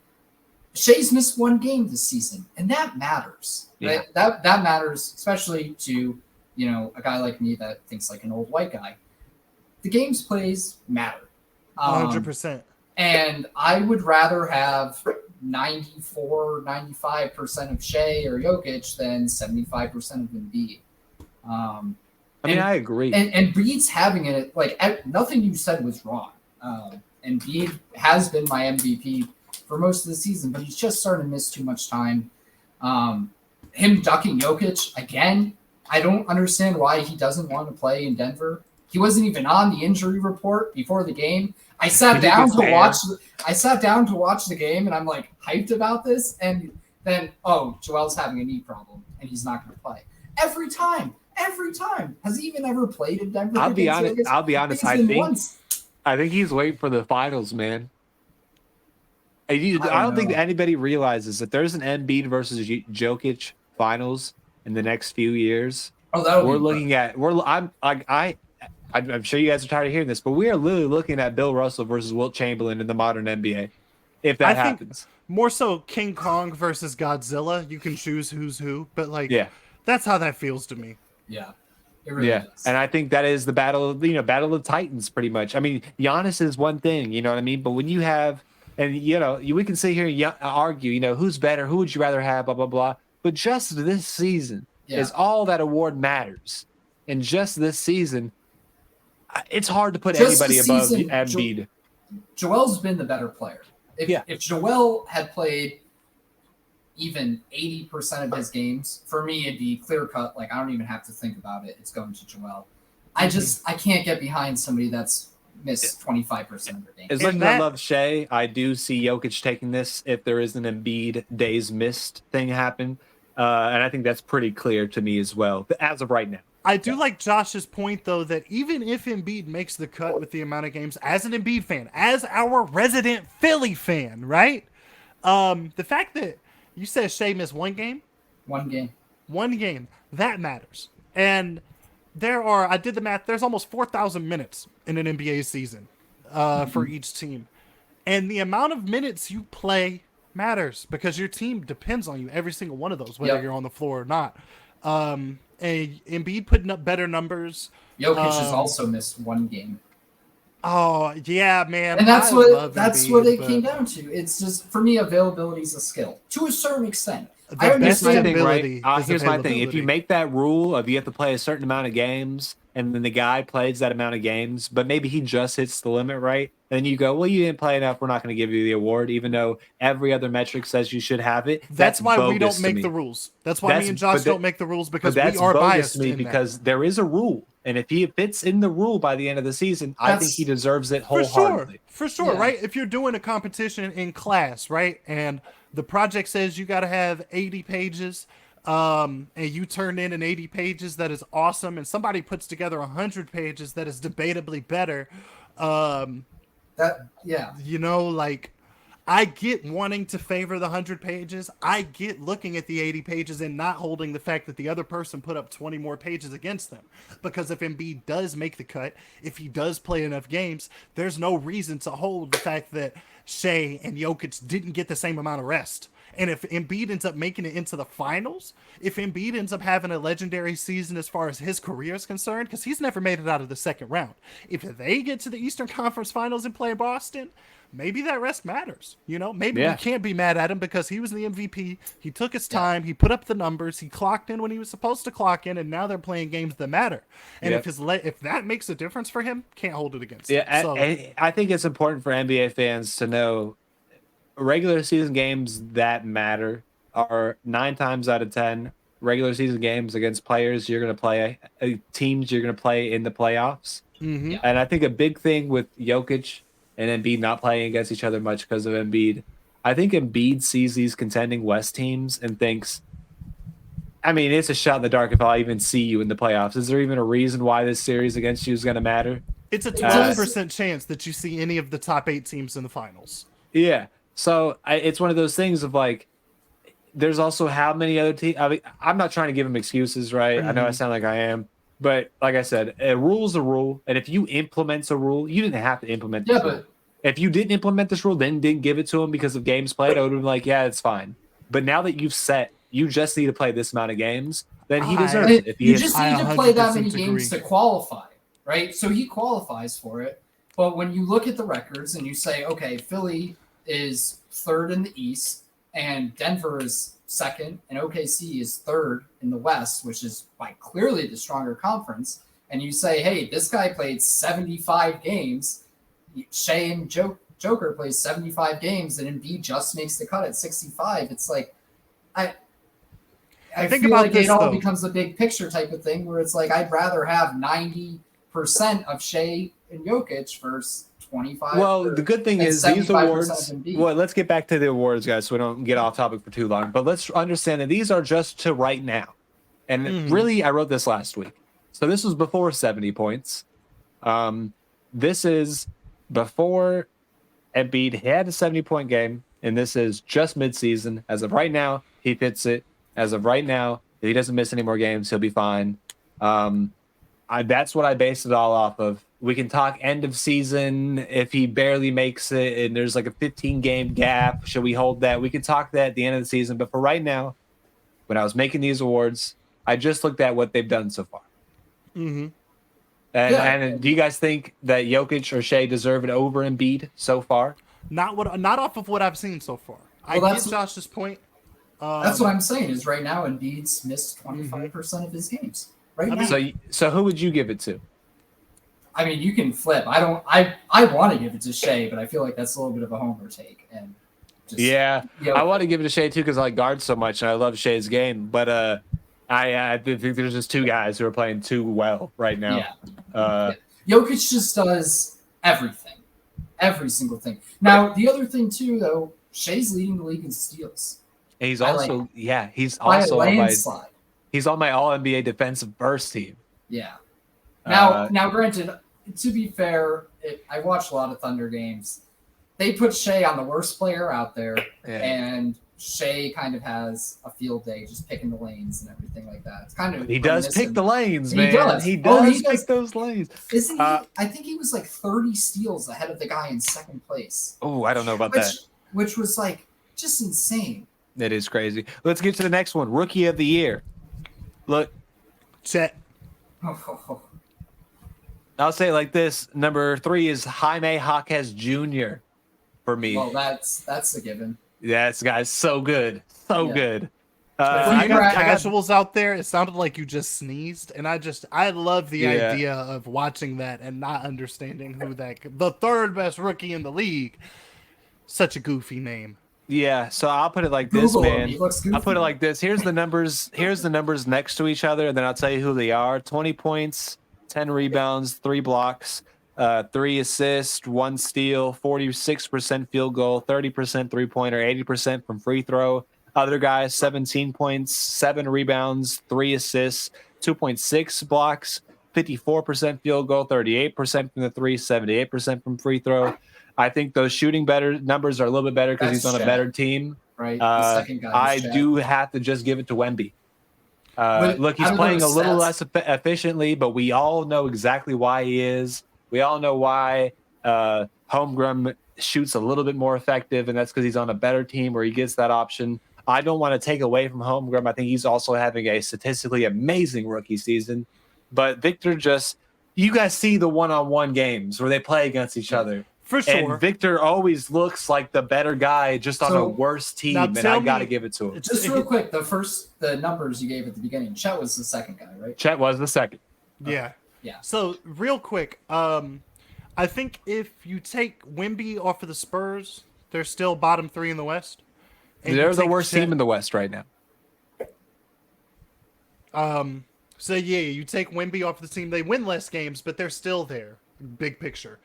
Shea's missed 1 game this season, and that matters. Yeah. Right? That matters, especially to a guy like me that thinks like an old white guy. The games plays matter. 100%. And I would rather have 94, 95% of Shea or Jokic than 75% of Embiid. I agree. And Embiid's having it, like, nothing you said was wrong. Embiid has been my MVP for most of the season, but he's just starting to miss too much time. Him ducking Jokic again, I don't understand why he doesn't want to play in Denver. He wasn't even on the injury report before the game. I sat down to watch the game, and I'm like hyped about this. And then, Joel's having a knee problem, and he's not going to play. Every time. Has he even ever played in Denver? I'll be honest. I think he's waiting for the finals, man. I don't think anybody realizes that there's an Embiid versus Jokic finals in the next few years. I'm sure you guys are tired of hearing this, but we are literally looking at Bill Russell versus Wilt Chamberlain in the modern NBA. If that happens, more so King Kong versus Godzilla. You can choose who's who, but that's how that feels to me. Yeah, it really does. And I think that is the battle of Titans, pretty much. I mean, Giannis is one thing, you know what I mean, but when you have, and we can sit here and argue, who's better, who would you rather have, blah blah blah. But just this season is all that award matters. And just this season, it's hard to put anybody above Embiid. Joel's been the better player. If Joel had played even 80% of his games, for me, it'd be clear cut. Like, I don't even have to think about it. It's going to Joel. I can't get behind somebody that's missed 25% of their games. As much as I love Shea, I do see Jokic taking this if there is an Embiid days missed thing happen. And I think that's pretty clear to me as well, as of right now. I do like Josh's point, though, that even if Embiid makes the cut with the amount of games, as an Embiid fan, as our resident Philly fan, right? The fact that you said Shea missed 1 game? 1 game. 1 game. That matters. And I did the math, there's almost 4,000 minutes in an NBA season for each team. And the amount of minutes you play matters because your team depends on you, every single one of those, whether you're on the floor or not. And Embiid putting up better numbers. Jokic has also missed one game. Oh, yeah, man. And that's what Embiid, it came down to. It's just, for me, availability is a skill to a certain extent. The I best understand. thing, right? ability is Here's my thing. If you availability. make that rule of you have to play a certain amount of games, and then the guy plays that amount of games, but maybe he just hits the limit, right? And then you go, well, you didn't play enough. We're not going to give you the award, even though every other metric says you should have it. That's why we bogus don't to make me. the rules. That's why me and Josh don't make the rules because But that's we are bogus biased to me in because there is a rule, and if he fits in the rule by the end of the season, I think he deserves it wholeheartedly. For sure, Yeah. right? If you're doing a competition in class, right, and the project says you got to have 80 pages, and you turn in an 80 pages that is awesome, and somebody puts together 100 pages that is debatably better, you know, like, I get wanting to favor the 100 pages. I get looking at the 80 pages and not holding the fact that the other person put up 20 more pages against them. Because if Embiid does make the cut, if he does play enough games, there's no reason to hold the fact that Shea and Jokic didn't get the same amount of rest. And if Embiid ends up making it into the finals, if Embiid ends up having a legendary season as far as his career is concerned, because he's never made it out of the second round, if they get to the Eastern Conference Finals and play Boston, maybe that rest matters. You know, maybe we can't be mad at him because he was the MVP. He took his time. He put up the numbers. He clocked in when he was supposed to clock in, and now they're playing games that matter. And if that makes a difference for him, can't hold it against him. So, I think it's important for NBA fans to know regular season games that matter are 9 times out of 10 regular season games against players you're going to play, teams you're going to play in the playoffs. mm-hmm. And I think a big thing with Jokic and Embiid not playing against each other much because of Embiid, I think Embiid sees these contending West teams and thinks, I mean, it's a shot in the dark if I'll even see you in the playoffs. Is there even a reason why this series against you is going to matter? It's a 12% chance that you see any of the top 8 teams in the finals. Yeah. So it's one of those things of like, there's also how many other teams. I mean, I'm not trying to give him excuses, right? I know I sound like I am. But like I said, a rule's a rule. And if you implement a rule, you didn't have to implement this rule. If you didn't implement this rule, then didn't give it to him because of games played, I would have been like, yeah, it's fine. But now that you've set, you just need to play this amount of games, then he deserves it. You just need to play that many games to qualify, right? So he qualifies for it. But when you look at the records and you say, okay, Philly is 3rd in the East, and Denver is 2nd, and OKC is 3rd in the West, which is by clearly the stronger conference. And you say, hey, this guy played 75 games. Shea and Joker plays 75 games, and Embiid just makes the cut at 65. It's like, I think feel about like this, it all though. becomes a big picture type of thing where it's like, I'd rather have 90% of Shea and Jokic versus 25. Well, the good thing is these 75% awards. of Embiid. Well, let's get back to the awards, guys, so we don't get off topic for too long. But let's understand that these are just to right now. And really, I wrote this last week. So this was before 70 points. This is before Embiid had a 70-point game, and this is just midseason. As of right now, he fits it. As of right now, if he doesn't miss any more games, he'll be fine. That's what I based it all off of. We can talk end of season if he barely makes it and there's like a 15-game gap. Should we hold that? We can talk that at the end of the season. But for right now, when I was making these awards, I just looked at what they've done so far. Mm-hmm. And do you guys think that Jokic or Shea deserve it over Embiid so far? Not off of what I've seen so far. I get Josh's point. That's what I'm saying is right now Embiid's missed 25% of his games. Right now. So who would you give it to? I mean, you can flip. I want to give it to Shea, but I feel like that's a little bit of a homer take. And I want to give it to Shea too because I like guards so much and I love Shea's game. But I think there's just 2 guys who are playing too well right now. Jokic just does everything, every single thing. Now the other thing too, though, Shea's leading the league in steals. And he's also he's also on my All NBA defensive first team. Yeah. Now, granted, to be fair, I watch a lot of Thunder games. They put Shea on the worst player out there, and Shea kind of has a field day just picking the lanes and everything like that. It's kind of He does pick the lanes, man. He does pick those lanes. Isn't he? I think he was like 30 steals ahead of the guy in second place. Oh, I don't know about that. Which was like just insane. It is crazy. Let's get to the next one. Rookie of the year. Look, Chet. I'll say it like this. Number 3 is Jaime Jaquez Jr. for me. Well, that's a given. Yeah, this guy's so good. So good. I got casuals out there. It sounded like you just sneezed, and I love the idea of watching that and not understanding who the third best rookie in the league. Such a goofy name. Yeah, so I'll put it like this, man. I'll put it like this. Here's the numbers next to each other, and then I'll tell you who they are. 20 points, 10 rebounds, 3 blocks, 3 assists, 1 steal, 46% field goal, 30% three-pointer, 80% from free throw. Other guys, 17 points, 7 rebounds, 3 assists, 2.6 blocks, 54% field goal, 38% from the 3, 78% from free throw. I think those shooting better numbers are a little bit better because he's on a better team. Right. The second guy I do have to just give it to Wemby. Look, he's playing a little less efficiently, but we all know exactly why he is. We all know why Holmgren shoots a little bit more effective, and that's because he's on a better team where he gets that option. I don't want to take away from Holmgren. I think he's also having a statistically amazing rookie season. But Victor you guys see the one-on-one games where they play against each other. For sure. And Victor always looks like the better guy just on a worse team, and I got to give it to him. Just real quick, the numbers you gave at the beginning, Chet was the second guy, right? Chet was the second. Yeah. Yeah. So, real quick, I think if you take Wemby off of the Spurs, they're still bottom 3 in the West. They're the worst team in the West right now. So, yeah, you take Wemby off the team. They win less games, but they're still there. Big picture.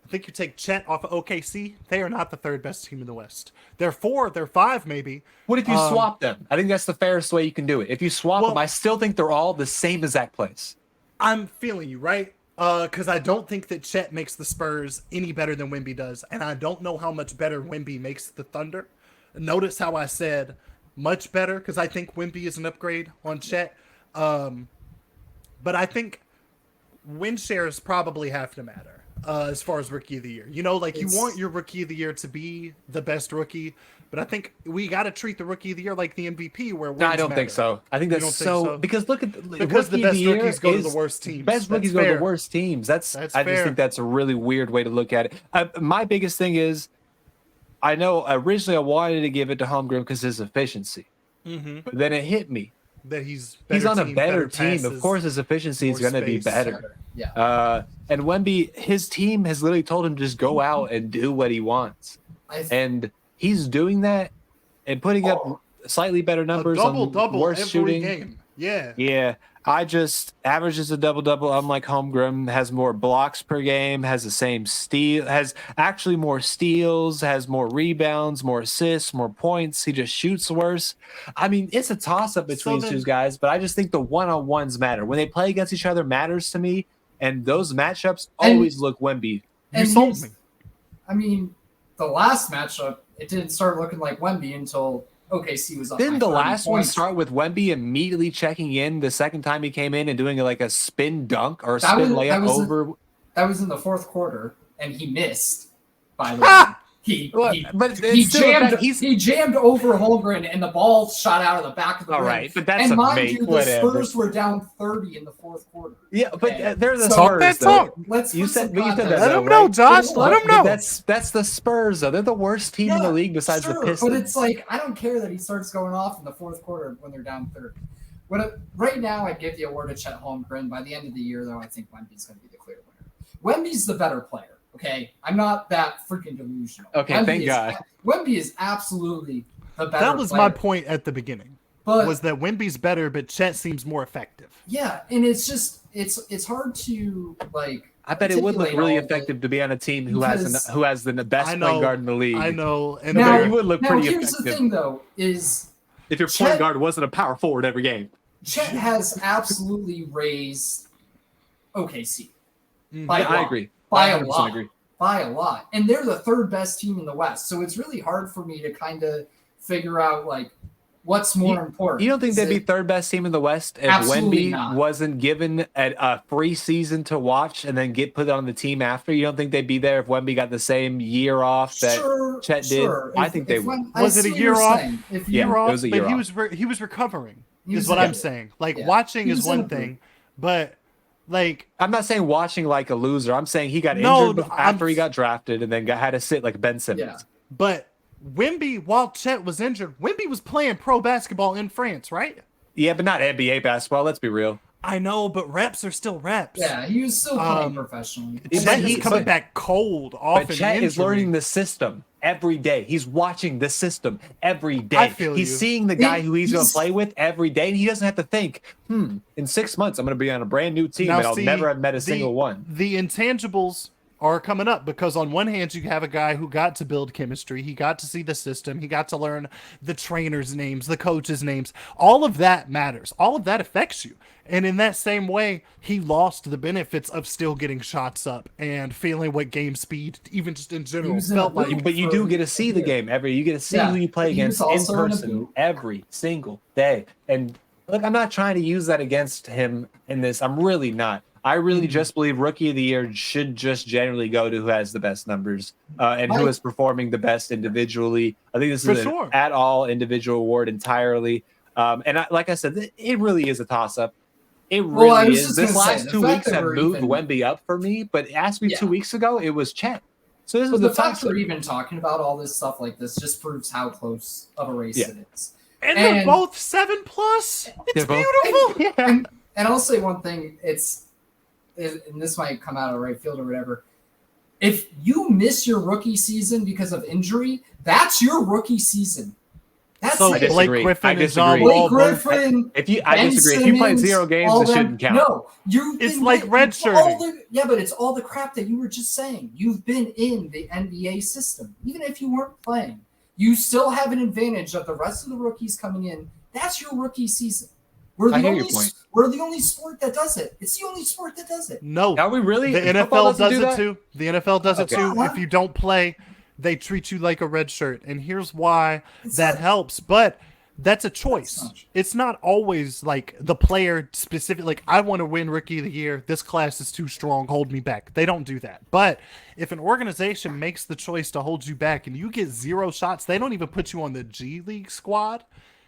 I think you take Chet off of OKC. They are not the third best team in the West. They're 4, they're 5 maybe. What if you swap them? I think that's the fairest way you can do it. If you swap them, I still think they're all the same exact place. I'm feeling you, right? Because I don't think that Chet makes the Spurs any better than Wemby does, and I don't know how much better Wemby makes the Thunder. Notice how I said much better, because I think Wemby is an upgrade on Chet. But I think win shares probably have to matter as far as rookie of the year. You know, like you want your rookie of the year to be the best rookie, but I think we got to treat the rookie of the year like the MVP. No, I don't think so. I think that's so because look at because the best rookies go to the worst teams. Best rookies go to the worst teams. I just think that's a really weird way to look at it. My biggest thing is, I know originally I wanted to give it to Holmgren because his efficiency, but then it hit me that he's on a better team. Of course, his efficiency is going to be better. Yeah. And Wemby, his team has literally told him to just go out and do what he wants, and he's doing that and putting up slightly better numbers on worse shooting. Game. Yeah. I just averages a double-double, unlike Holmgren, has more blocks per game, has the same steal, has actually more steals, has more rebounds, more assists, more points. He just shoots worse. I mean, it's a toss-up between these two guys, but I just think the one-on-ones matter. When they play against each other matters to me, and those matchups always look Wemby. You sold me. I mean, the last matchup, it didn't start looking like Wemby until OKC was up. Didn't the last one start with Wemby immediately checking in the second time he came in and doing like a spin dunk or a spin layup over? That was in the fourth quarter, and he missed. By the way, he jammed over Holmgren, and the ball shot out of the back of the rim. All right, but that's and mind you, the Spurs were down 30 in the fourth quarter. Yeah, but they're the Spurs. You said that. Let them know, Josh. Let them know. That's the Spurs, though. They're the worst team in the league besides the Pistons. But it's like I don't care that he starts going off in the fourth quarter when they're down 30. Right now, I'd give the award to Chet Holmgren. By the end of the year, though, I think Wemby's going to be the clear winner. Wemby's the better player. Okay, I'm not that freaking delusional. Okay, thank God. Wemby is absolutely the better. That was my point at the beginning. Was that Wemby's better, but Chet seems more effective. Yeah, and it's just it's hard to like. I bet it would look really effective to be on a team who has the best point guard in the league. I know, and now, you would look pretty effective. Here's the thing, though, is if your point guard wasn't a power forward every game. Chet has absolutely raised OKC. I agree. By a lot. And they're the third best team in the West. So it's really hard for me to kind of figure out like what's more important. You don't think Is they'd be it- third best team in the West if Absolutely Wemby not. wasn't given a free season to watch and then get put on the team after? You don't think they'd be there if Wemby got the same year off that Chet did? I think they would. Was it a year off? If Yeah, you it was a year but he off. he was recovering. He Is was what in I'm it. saying. Like Yeah. watching He is was in one a thing, but like I'm not saying watching like a loser. I'm saying he got No, injured after he got drafted and then had to sit like Ben Simmons. Yeah. but Wemby, while Chet was injured, Wemby was playing pro basketball in France, right? Yeah, but not NBA basketball. Let's be real. I know, but reps are still reps. Yeah, he was still playing professionally. Chet But is coming back cold off But an Chet injury. is learning the system every day. He's watching the system every day. I feel he's you. seeing the guy who he's going to He's- play with every day. And he doesn't have to think, in 6 months, I'm going to be on a brand new team Now, and I'll see, never have met a single one. The intangibles are coming up because on one hand you have a guy who got to build chemistry, he got to see the system, he got to learn the trainers' names, the coaches' names. All of that matters. All of that affects you. And in that same way, he lost the benefits of still getting shots up and feeling what game speed, even just in general, was in a felt like. booth. But you do get to see the game you get to see Yeah, who you play but he was against in also in a person booth. every single day. And look, I'm not trying to use that against him in this. I'm really not. I really just believe Rookie of the Year should just generally go to who has the best numbers and who is performing the best individually. I think this is an at-all individual award entirely. And like I said, it really is a toss-up. It really is. This last 2 weeks have moved Wemby up for me, but ask me 2 weeks ago, it was Chet. So this is the the fact toss-up. we're even talking about all this stuff like this just proves how close of a race it is. And they're both 7+. It's beautiful. And I'll say one thing, and this might come out of right field or whatever. If you miss your rookie season because of injury, that's your rookie season. That's so it. Blake Griffin and John Blake Wall Griffin. I disagree. If you played 0 games, it shouldn't count. No, it's like redshirting. Yeah, but it's all the crap that you were just saying. You've been in the NBA system, even if you weren't playing. You still have an advantage of the rest of the rookies coming in. That's your rookie season. We're the only sport that does it. It's the only sport that does it. No. Are we really? The NFL does it too. The NFL does it too. What? If you don't play, they treat you like a red shirt. And here's why that helps. But that's a choice. It's not always like the player specific, like, I want to win Rookie of the Year. This class is too strong. Hold me back. They don't do that. But if an organization makes the choice to hold you back and you get 0 shots, they don't even put you on the G League squad.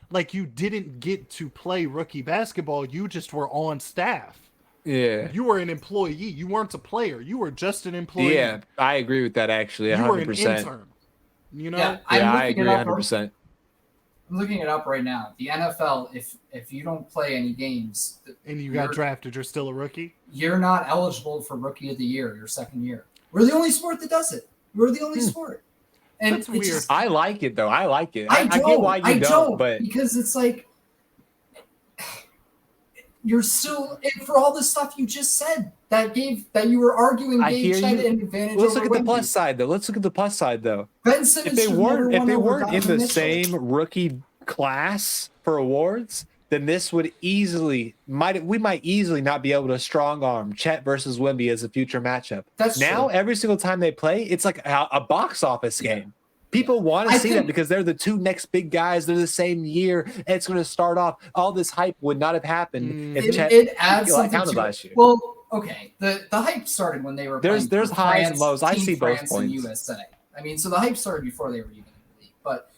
Like, you didn't get to play rookie basketball. You just were on staff. Yeah. You were an employee. You weren't a player. You were just an employee. Yeah, I agree with that, actually, 100%. You were an intern. You know? Yeah, I agree 100%. I'm looking it up right now. The NFL, if you don't play any games and you got drafted, you're still a rookie? You're not eligible for Rookie of the Year your second year. We're the only sport that does it. We're the only sport. And that's weird. I like it, though. I like it. I get why you don't, but because it's like you're still for all the stuff you just said that you were arguing gave Chet an advantage. Let's look at the plus side, though. Ben Simmons, if they weren't in the same rookie class for awards, then this would we might easily not be able to strong arm Chet versus Wemby as a future matchup. That's now true. Every single time they play, it's like a box office game. People want to see that because they're the 2 next big guys. They're the same year. And it's going to start off. All this hype would not have happened if Chet adds something to last year. Well, okay. The hype started when they were there's highs and lows. I see both France points. and USA. I mean, so the hype started before they were even in the league. But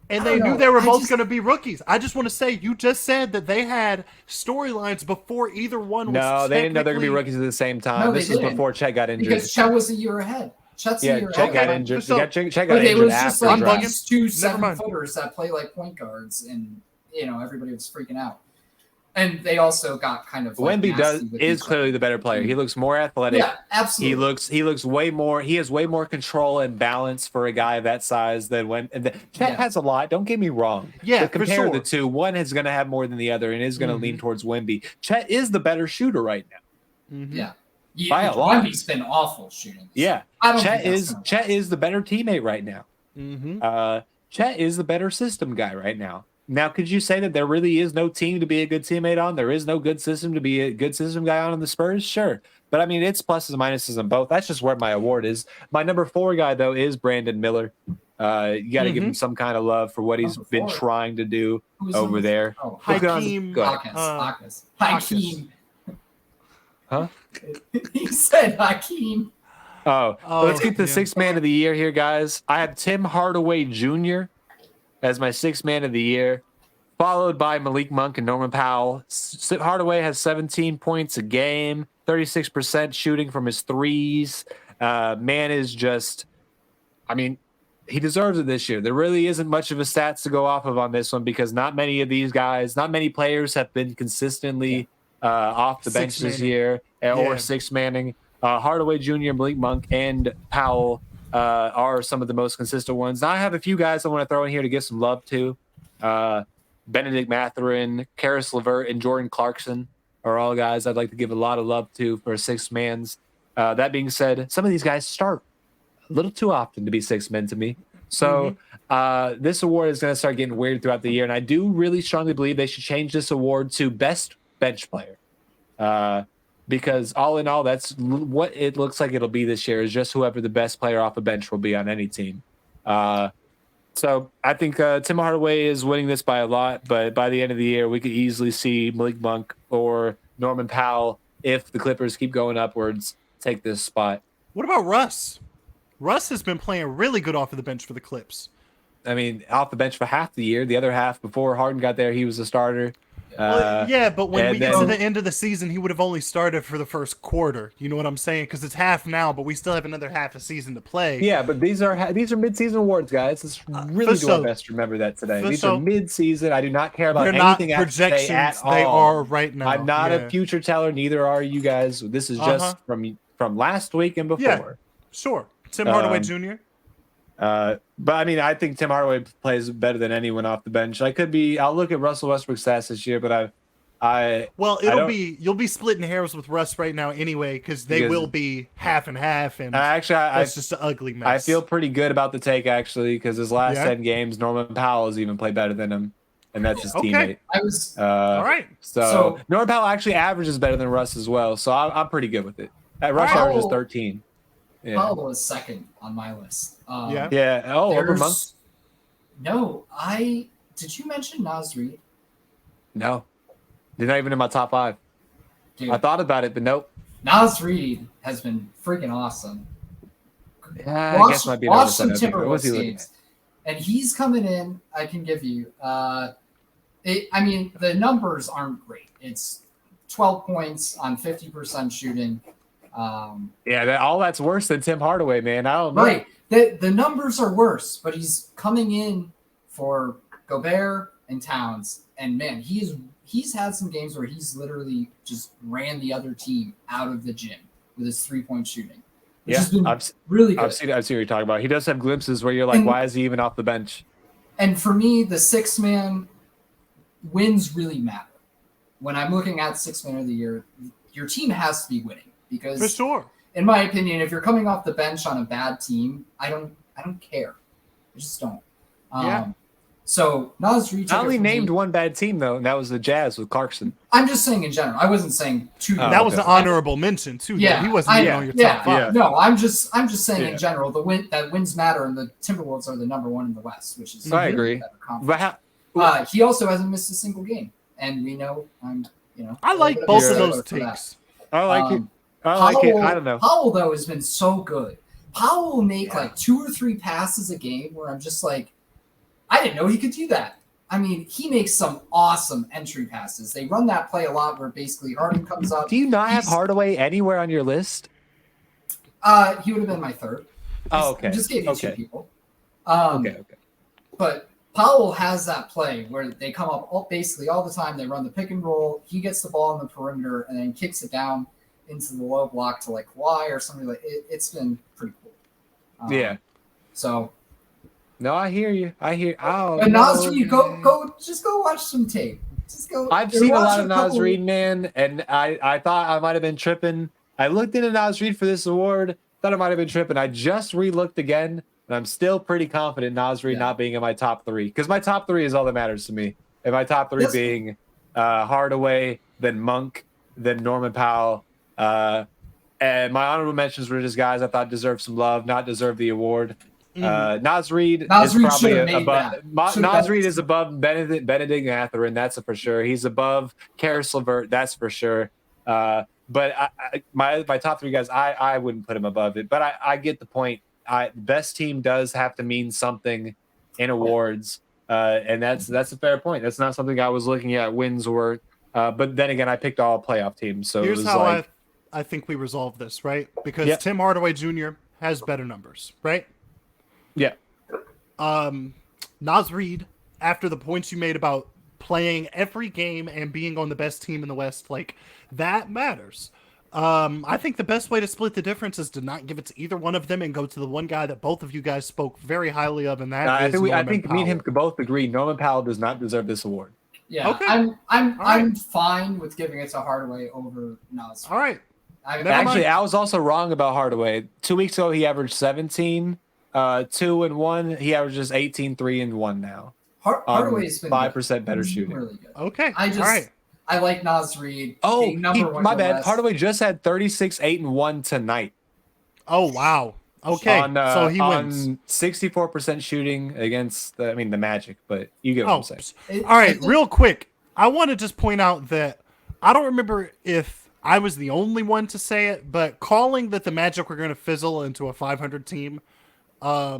they knew they were both going to be rookies. I just want to say, you just said that they had storylines before either one was. No, they didn't know they were going to be rookies at the same time. No, this is before Chet got injured. Because Chet was a year ahead. Chet got injured. So, Chet got injured it was just after like the these 2 7-footers that play like point guards, and everybody was freaking out. And they also got kind of like Wemby is clearly the better player. He looks more athletic. Yeah, absolutely. He looks way more. He has way more control and balance for a guy of that size than Chet has a lot. Don't get me wrong. Yeah, but compare the two. One is going to have more than the other, and is going to lean towards Wemby. Chet is the better shooter right now. Yeah. By a lot. Wemby's been awful shooting. Yeah, Chet is the better teammate right now. Chet is the better system guy right now. Now, could you say that there really is no team to be a good teammate on? There is no good system to be a good system guy on in the Spurs? Sure. But I mean, it's pluses and minuses on both. That's just where my award is. My number 4 guy, though, is Brandon Miller. You got to give him some kind of love for what he's been trying to do over there. Oh, Hakeem. Hakeem. Huh? He said Hakeem. Let's get the 6th man of the year here, guys. I have Tim Hardaway Jr. as my 6th man of the year, followed by Malik Monk and Norman Powell. Hardaway has 17 points a game, 36% shooting from his threes. Man is just, I mean, he deserves it this year. There really isn't much of a stats to go off of on this one because not many of these guys, not many players have been consistently off the bench this year or 6-manning. Hardaway Jr., Malik Monk, and Powell are some of the most consistent ones. Now, I have a few guys I want to throw in here to give some love to. Benedict Mathurin, Karis LeVert, and Jordan Clarkson are all guys I'd like to give a lot of love to for 6 mans. That being said, some of these guys start a little too often to be 6 men to me. So this award is going to start getting weird throughout the year, and I do really strongly believe they should change this award to best bench player. Because all in all, that's what it looks like it'll be this year, is just whoever the best player off the bench will be on any team. So I think Tim Hardaway is winning this by a lot, but by the end of the year, we could easily see Malik Monk or Norman Powell, if the Clippers keep going upwards, take this spot. What about Russ? Russ has been playing really good off of the bench for the Clips. I mean, off the bench for half the year. The other half, before Harden got there, he was a starter. But when we get to the end of the season, he would have only started for the first quarter. You know what I'm saying? Because it's half now, but we still have another half a season to play. Yeah, but these are mid-season awards, guys. Let's really do our best to remember that today. These are mid-season. I do not care about anything projections. At all. They are right now. I'm not a future teller. Neither are you guys. This is just from last week and before. Yeah, sure. Tim Hardaway Jr. But I mean, I think Tim Hardaway plays better than anyone off the bench. I'll look at Russell Westbrook's stats this year, but you'll be splitting hairs with Russ right now anyway, because they will be half and half, and that's just an ugly mess. I feel pretty good about the take actually, because his last 10 games, Norman Powell has even played better than him, and that's his teammate. All right. So Norman Powell actually averages better than Russ as well, so I'm pretty good with it. Russ averages 13. Yeah. Powell was second on my list. Over Monk? No, did you mention Naz Reid? No, they're not even in my top 5. Dude, I thought about it, but nope. Naz Reid has been freaking awesome. Yeah, I guess might be watch some Timberwolves games, and he's coming in. I can give you. I mean, the numbers aren't great. It's 12 points on 50% shooting. All that's worse than Tim Hardaway, man. I don't know. Right. The numbers are worse, but he's coming in for Gobert and Towns. And, man, he's had some games where he's literally just ran the other team out of the gym with his 3-point shooting. Really good. I've seen what you're talking about. He does have glimpses where you're like, why is he even off the bench? And for me, the 6-man wins really matter. When I'm looking at 6-man of the year, your team has to be winning. Because for sure, in my opinion, if you're coming off the bench on a bad team, I don't care. I just don't. So Naz Reid. I only named one bad team though, and that was the Jazz with Clarkson. I'm just saying in general. I wasn't saying two. That was an honorable mention too. Yeah, he wasn't on your top 5. No, I'm just saying in general. That wins matter, and the Timberwolves are the number 1 in the West, which is I agree. But he also hasn't missed a single game, and we know I like both of those takes. I like it. I don't know. Powell, though, has been so good. Powell will make like 2 or 3 passes a game where I'm just like, I didn't know he could do that. I mean, he makes some awesome entry passes. They run that play a lot where basically Harden comes up. Do you not have Hardaway anywhere on your list? He would have been my 3rd. Okay. I just gave you 2 people. Okay. But Powell has that play where they come up basically all the time. They run the pick and roll. He gets the ball on the perimeter and then kicks it down into the low block to like Kawhi or something like it. It's been pretty cool. So. No, I hear you. And Naz Reid, go watch some tape. I've seen a lot of Naz Reid, man, and I thought I might have been tripping. I looked into Naz Reid for this award. Thought I might have been tripping. I just re-looked again. and I'm still pretty confident Nasri not being in my top 3 because my top 3 is all that matters to me. And my top 3 being Hardaway, then Monk, then Norman Powell. And my honorable mentions were just guys I thought deserved some love, not deserve the award. Naz Reid is probably above. Naz Reid is above Benedict Mathurin, that's for sure. He's above Karis LeVert, that's for sure. But my top 3 guys, I wouldn't put him above it. But I get the point. Best team does have to mean something in awards, and that's a fair point. That's not something I was looking at wins or. But then again, I picked all playoff teams, so here's it was how like. I think we resolve this, right? Because Tim Hardaway Jr. has better numbers, right? Yeah. Naz Reid, after the points you made about playing every game and being on the best team in the West, like that matters. I think the best way to split the difference is to not give it to either one of them and go to the one guy that both of you guys spoke very highly of, and that is Norman I think Powell. me and him could both agree Norman Powell does not deserve this award. Yeah, okay. I'm fine with giving it to Hardaway over Naz. All right. Actually, I was also wrong about Hardaway. 2 weeks ago, he averaged 17, 2 and 1. He averages 18, 3 and 1 now. Hardaway's been 5% better shooting. Really good. Okay. I like Naz Reid. Oh, my bad. Hardaway just had 36, 8 and 1 tonight. Oh wow. Okay. So he wins. 64% shooting against the Magic, but you get what I'm saying. All right, real quick. I want to just point out that I don't remember if I was the only one to say it, but calling that the Magic were going to fizzle into a 500 team, I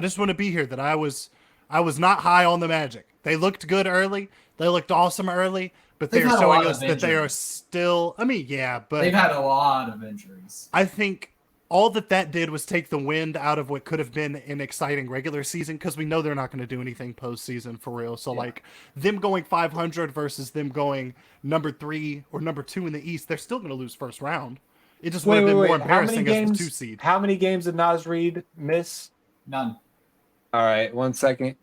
just want to be here that I was not high on the Magic. They looked good early. They looked awesome early, but they are showing us that they are still. But they've had a lot of injuries. I think all that did was take the wind out of what could have been an exciting regular season, because we know they're not going to do anything postseason for real. So like them going 500 versus them going number 3 or number 2 in the East, they're still going to lose first round. It just would have been more embarrassing as the 2 seed. How many games did Naz Reid miss? None. All right, 1 second.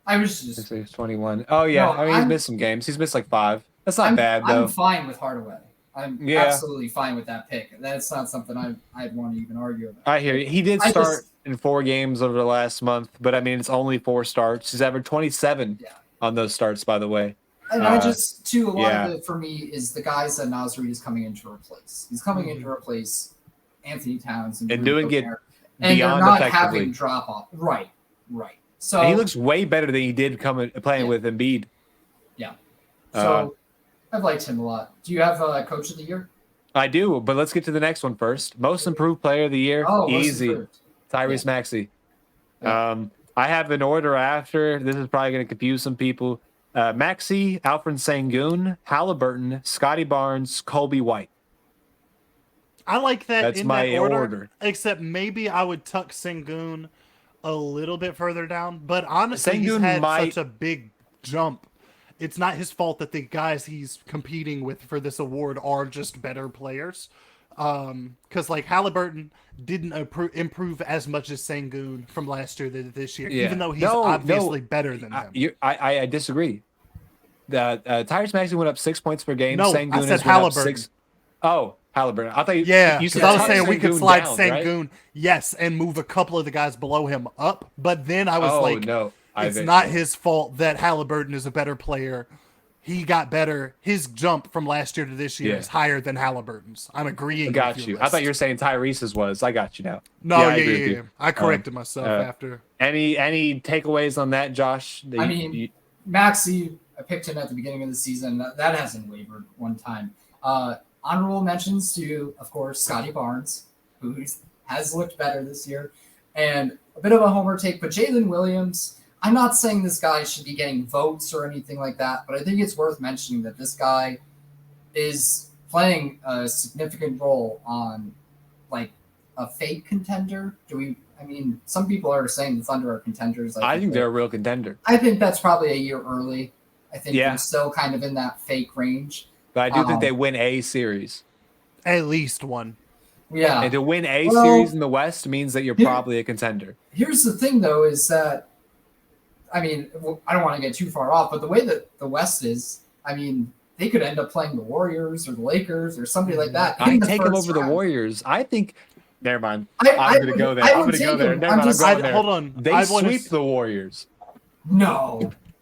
I was just 21. Oh yeah, no, he's missed some games. He's missed like 5. That's not bad though. I'm fine with Hardaway. I'm absolutely fine with that pick. That's not something I'd want to even argue about. I hear you. He did start in 4 games over the last month, but it's only 4 starts. He's averaged 27 on those starts, by the way. And a lot of it for me is the guys that Naz Reid is coming in to replace. He's coming in to replace Anthony Towns and doing it and beyond they're not effectively. having drop off. Right. So and he looks way better than he did playing with Embiid. Yeah. So I've liked him a lot. Do you have Coach of the Year? I do, but let's get to the next one first. Most Improved Player of the Year. Easy. Tyrese Maxey. Yeah. I have an order after. This is probably going to confuse some people. Maxey, Alfred Sengun, Halliburton, Scotty Barnes, Colby White. I like that. That's in my that order. Except maybe I would tuck Sengun a little bit further down. But honestly, he's had such a big jump. It's not his fault that the guys he's competing with for this award are just better players. Because like Halliburton didn't improve as much as Sengun from last year to this year, even though he's obviously better than him. I disagree. Tyrese Maxey went up 6 points per game. No, Sengun I said Halliburton. Halliburton. I thought you because I was saying we could slide down, Sengun, right? And move a couple of the guys below him up. But then I was it's not his fault that Halliburton is a better player. He got better. His jump from last year to this year is higher than Halliburton's. I'm agreeing. I got you. I thought you were saying Tyrese's was. I got you now. No, I corrected myself after. Any takeaways on that, Josh? Maxey, I picked him at the beginning of the season. That hasn't wavered one time. Honorable mentions to, of course, Scotty Barnes, who has looked better this year. And a bit of a homer take, but Jalen Williams, I'm not saying this guy should be getting votes or anything like that, but I think it's worth mentioning that this guy is playing a significant role on like a fake contender. Some people are saying the Thunder are contenders. I think they're a real contender. I think that's probably a year early. I think they're still kind of in that fake range. But I do think they win a series. At least one. Yeah. And to win a series in the West means that you're probably a contender. Here's the thing, though, is that, I don't want to get too far off, but the way that the West is, they could end up playing the Warriors or the Lakers or somebody like that. I take them over the Warriors. I think Never mind. I I'm gonna would- go there. I I'm would gonna go take there. him. Never I'm mind. just- I'm going there. Hold on. They I wanna sweep the Warriors.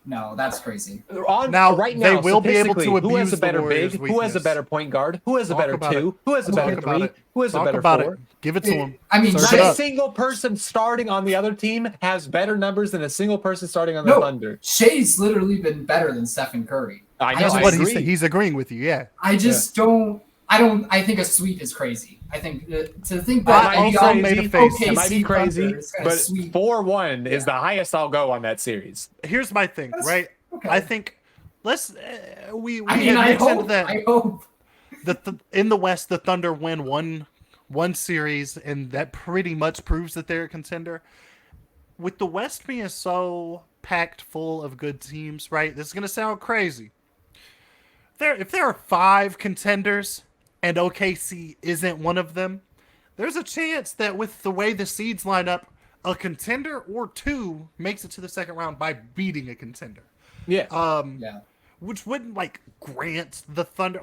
No, that's crazy. Now, right they now, will be able to statistically, who has abuse a the better Warriors' big? Who has a weakness. better point guard? Who has a Talk better about 2? it. Who has a Talk better about 3? it. Who has a Talk better about 4? it. Give it to him. I mean, Search it A up. single person starting on the other team has better numbers than a single person starting on the No. Thunder. Shay's literally been better than Stephen Curry. I know. That's I what agree. he's agreeing with you. Yeah. I just don't. I think a sweep is crazy. I think to think I that also made a face. It might be crazy, Thunder is gonna but sweep. 4-1 is the highest I'll go on that series. Here's my thing, That's- right? okay. I think let's we I mean, had I mentioned hope. that I hope. in the West the Thunder win one series, and that pretty much proves that they're a contender. With the West being so packed full of good teams, right? This is gonna sound crazy. If there are 5 contenders and OKC isn't one of them, there's a chance that with the way the seeds line up, a contender or 2 makes it to the second round by beating a contender. Yeah. Yeah. Which wouldn't grant the Thunder.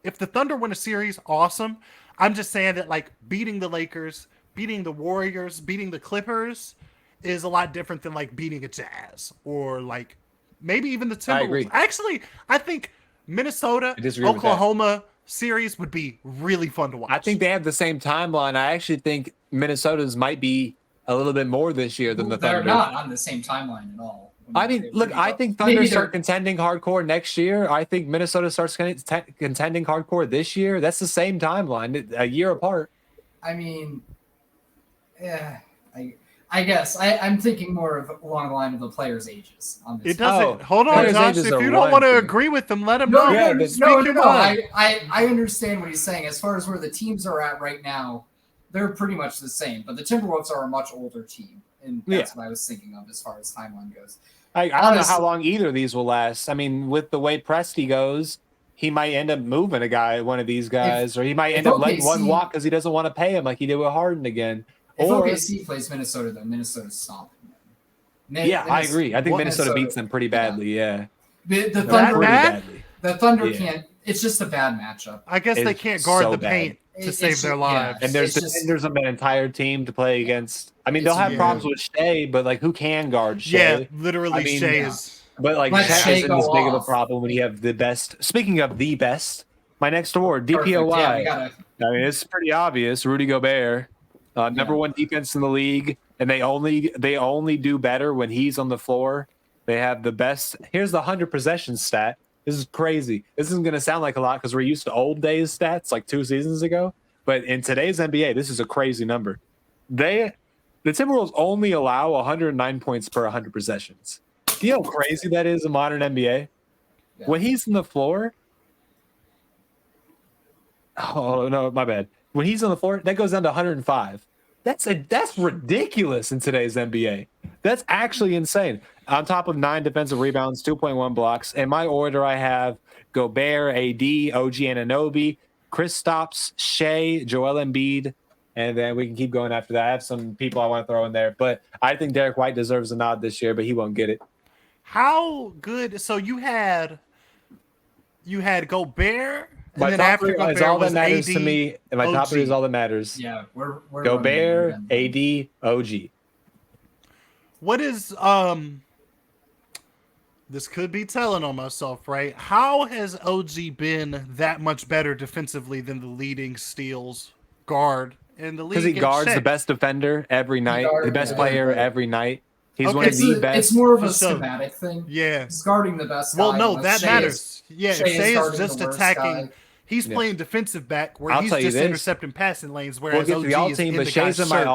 If the Thunder win a series, awesome. I'm just saying that beating the Lakers, beating the Warriors, beating the Clippers is a lot different than beating a Jazz or maybe even the Timberwolves. I agree. Actually, I think Minnesota, I disagree with that. Oklahoma series would be really fun to watch. I think they have the same timeline. I actually think Minnesota's might be a little bit more this year than the They're Thunder. not on the same timeline at all. I mean, look, I think Thunder Maybe start they're- contending hardcore next year. I think Minnesota starts contending hardcore this year. That's the same timeline, a year apart. I mean, yeah. I guess I'm thinking more of along the line of the players' ages. On this. It doesn't. Hold on, players' Josh. ages If are you don't want to one thing. agree with them, let them No, know. Yeah, no, but Speak no, your no. mind. I understand what he's saying. As far as where the teams are at right now, they're pretty much the same. But the Timberwolves are a much older team, and that's what I was thinking of as far as timeline goes. I don't know Honestly- how long either of these will last. I mean, with the way Presti goes, he might end up moving one of these guys, or he might end up letting one OKC walk because he doesn't want to pay him like he did with Harden again. If Or OKC plays Minnesota, then Minnesota's stomping them. yeah, I agree. I think What- Minnesota beats them pretty badly. Yeah, The No, Thunder, pretty bad? badly. the Thunder Yeah. can't. It's just a bad matchup. I guess they It's can't guard so the bad. paint to It's save just- their yeah. lives. And there's It's just- defenders of an entire team to play against. I mean, they'll It's have weird. problems with Shea, but who can guard Shea? Yeah, literally, I mean, Shea yeah. is. But Let Shea Shea isn't go as big of a off. problem when you have the best. Speaking of the best, my next award, Perfect. DPOY. Yeah, we gotta. I mean, it's pretty obvious. Rudy Gobert, number 1 defense in the league, and they only do better when he's on the floor. They have the best. Here's the 100 possession stat. This is crazy. This isn't going to sound like a lot because we're used to old days stats like 2 seasons ago. But in today's NBA, this is a crazy number. The Timberwolves only allow 109 points per 100 possessions. Do you know how crazy that is in modern NBA? Yeah. When he's on the floor, oh no, my bad. When he's on the floor, that goes down to 105. That's ridiculous in today's NBA. That's actually insane. On top of 9 defensive rebounds, 2.1 blocks. In my order, I have Gobert, AD, OG Anunoby, Kristaps, Shea, Joel Embiid, and then we can keep going after that. I have some people I want to throw in there, but I think Derek White deserves a nod this year, but he won't get it. How good? So you had Gobert, and My then top after 3 is Gobert all that was matters AD, to me, and my top 3 is OG. all that matters. Yeah, we're Gobert, running again. AD, OG. What is This could be telling on myself, right? How has OG been that much better defensively than the leading steals guard in the league? Because he in guards the Shaq? best defender every night, guards the best the player best. every night. He's Okay, one of It's, the best. it's more of a So- schematic thing. Yeah. He's guarding the best Well, guy. no, unless that Shea matters. is- Yeah, if Shea is Shea is guarding just the worst attacking, guy. he's Yeah. playing defensive back where I'll he's tell you just this. intercepting passing lanes, We'll whereas get to OG the all is team, in but the Shea's guy's in my shirt.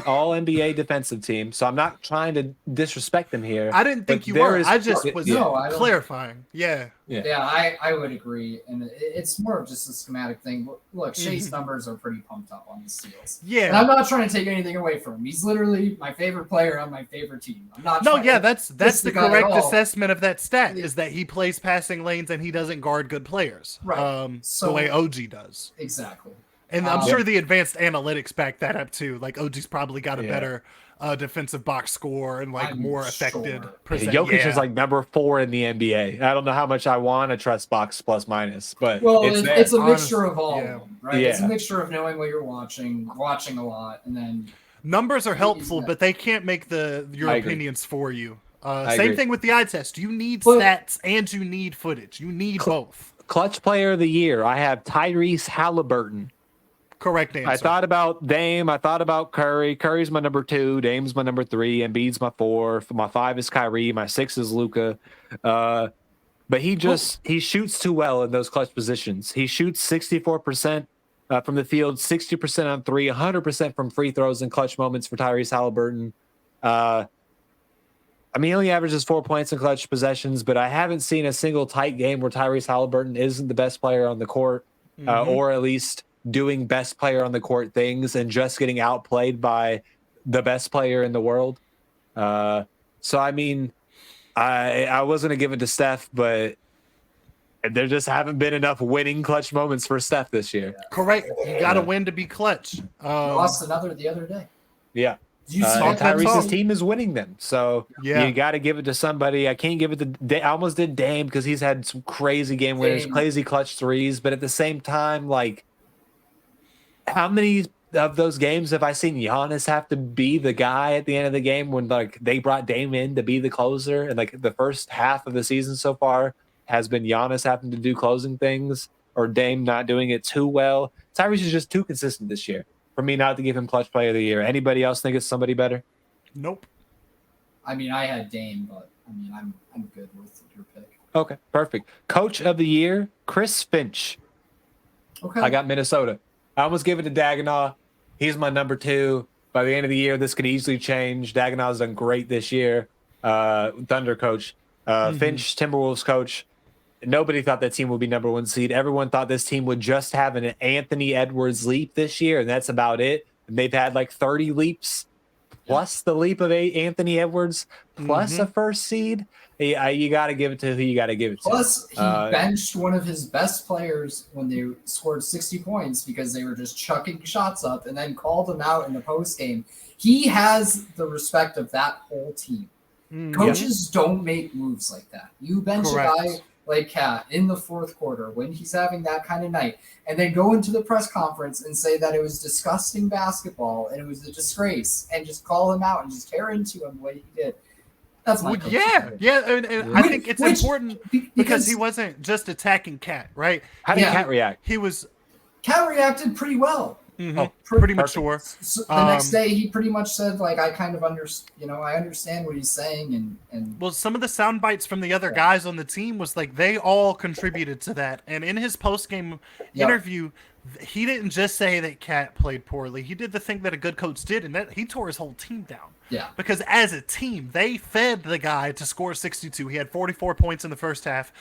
all NBA defensive team. So I'm not trying to disrespect him here. I didn't think but you there were. is- I just was No, I don't- clarifying. Yeah. Yeah, I would agree, and it's more of just a schematic thing. Look, Shea's numbers are pretty pumped up on the steals. And Yeah. I'm not trying to take anything away from him. He's literally my favorite player on my favorite team. I'm not. No, trying yeah, to that's diss the guy at correct all. assessment of that stat is that he plays passing lanes and he doesn't guard good players. Right. The So- way OG does. Exactly. And I'm Um, sure the advanced analytics back that up too. Like OG's probably got a Yeah. better defensive box score and like I'm more affected sure. percent. Jokic Yeah. is like number 4 in the NBA. I don't know how much I want to trust box plus minus, but Well, it's there. it's a mixture of all Yeah. of them, right? It's a Yeah. mixture of knowing what you're watching a lot, and then Numbers are helpful, that. but they can't make your I agree. opinions for you. I Same agree. thing with the eye test. You need But- stats and you need footage. You need both. Clutch player of the year. I have Tyrese Halliburton. Correct answer. I thought about Dame. I thought about Curry. Curry's my number 2. Dame's my number 3. Embiid's my 4. My 5 is Kyrie. My 6 is Luka. But he shoots too well in those clutch positions. He shoots 64% from the field, 60% on 3, 100% from free throws in clutch moments for Tyrese Halliburton. He only averages 4 points in clutch possessions, but I haven't seen a single tight game where Tyrese Halliburton isn't the best player on the court, or at least doing best player on the court things and just getting outplayed by the best player in the world. I was going to give it to Steph, but there just haven't been enough winning clutch moments for Steph this year. Correct. You got to win to be clutch. lost another the other day. Yeah. Did you see And that? Tyrese's team is winning them. So Yeah. you got to give it to somebody. I can't give it to I almost did Dame because he's had some crazy game winners, Dame. crazy clutch threes. But at the same time, like, how many of those games have I seen Giannis have to be the guy at the end of the game when like they brought Dame in to be the closer? And like the first half of the season so far has been Giannis having to do closing things or Dame not doing it too well. Tyrese is just too consistent this year for me not to give him clutch player of the year. Anybody else think it's somebody better? Nope. I mean, I had Dame, but I mean, I'm good with your pick. Okay, perfect. Coach of the year, Chris Finch. Okay. I got Minnesota. I almost give it to Dagenau. He's my number 2. By the end of the year, this could easily change. Dagenau's done great this year. Thunder coach. Finch, Timberwolves coach. Nobody thought that team would be number 1 seed. Everyone thought this team would just have an Anthony Edwards leap this year, and that's about it. And they've had like 30 leaps plus the leap of Anthony Edwards plus a first seed. You got to give it to who you got to give it to. Plus, he benched one of his best players when they scored 60 points because they were just chucking shots up, and then called him out in the post game. He has the respect of that whole team. Coaches don't make moves like that. You bench Correct. a guy like Cat in the fourth quarter when he's having that kind of night, and then go into the press conference and say that it was disgusting basketball and it was a disgrace, and just call him out and just tear into him the way he did. That's my coach's Yeah, pick. yeah, and I think it's important because because he wasn't just attacking Cat, right? How did Yeah. Cat react? He was Cat reacted pretty well. Oh, pretty perfect. mature. So the next day, he pretty much said, like, I kind of I understand what he's saying, and Well, some of the sound bites from the other guys on the team was like they all contributed to that. And in his post-game interview, he didn't just say that Cat played poorly. He did the thing that a good coach did, and that he tore his whole team down. yeah, Because as a team, they fed the guy to score 62. He had 44 points in the first half.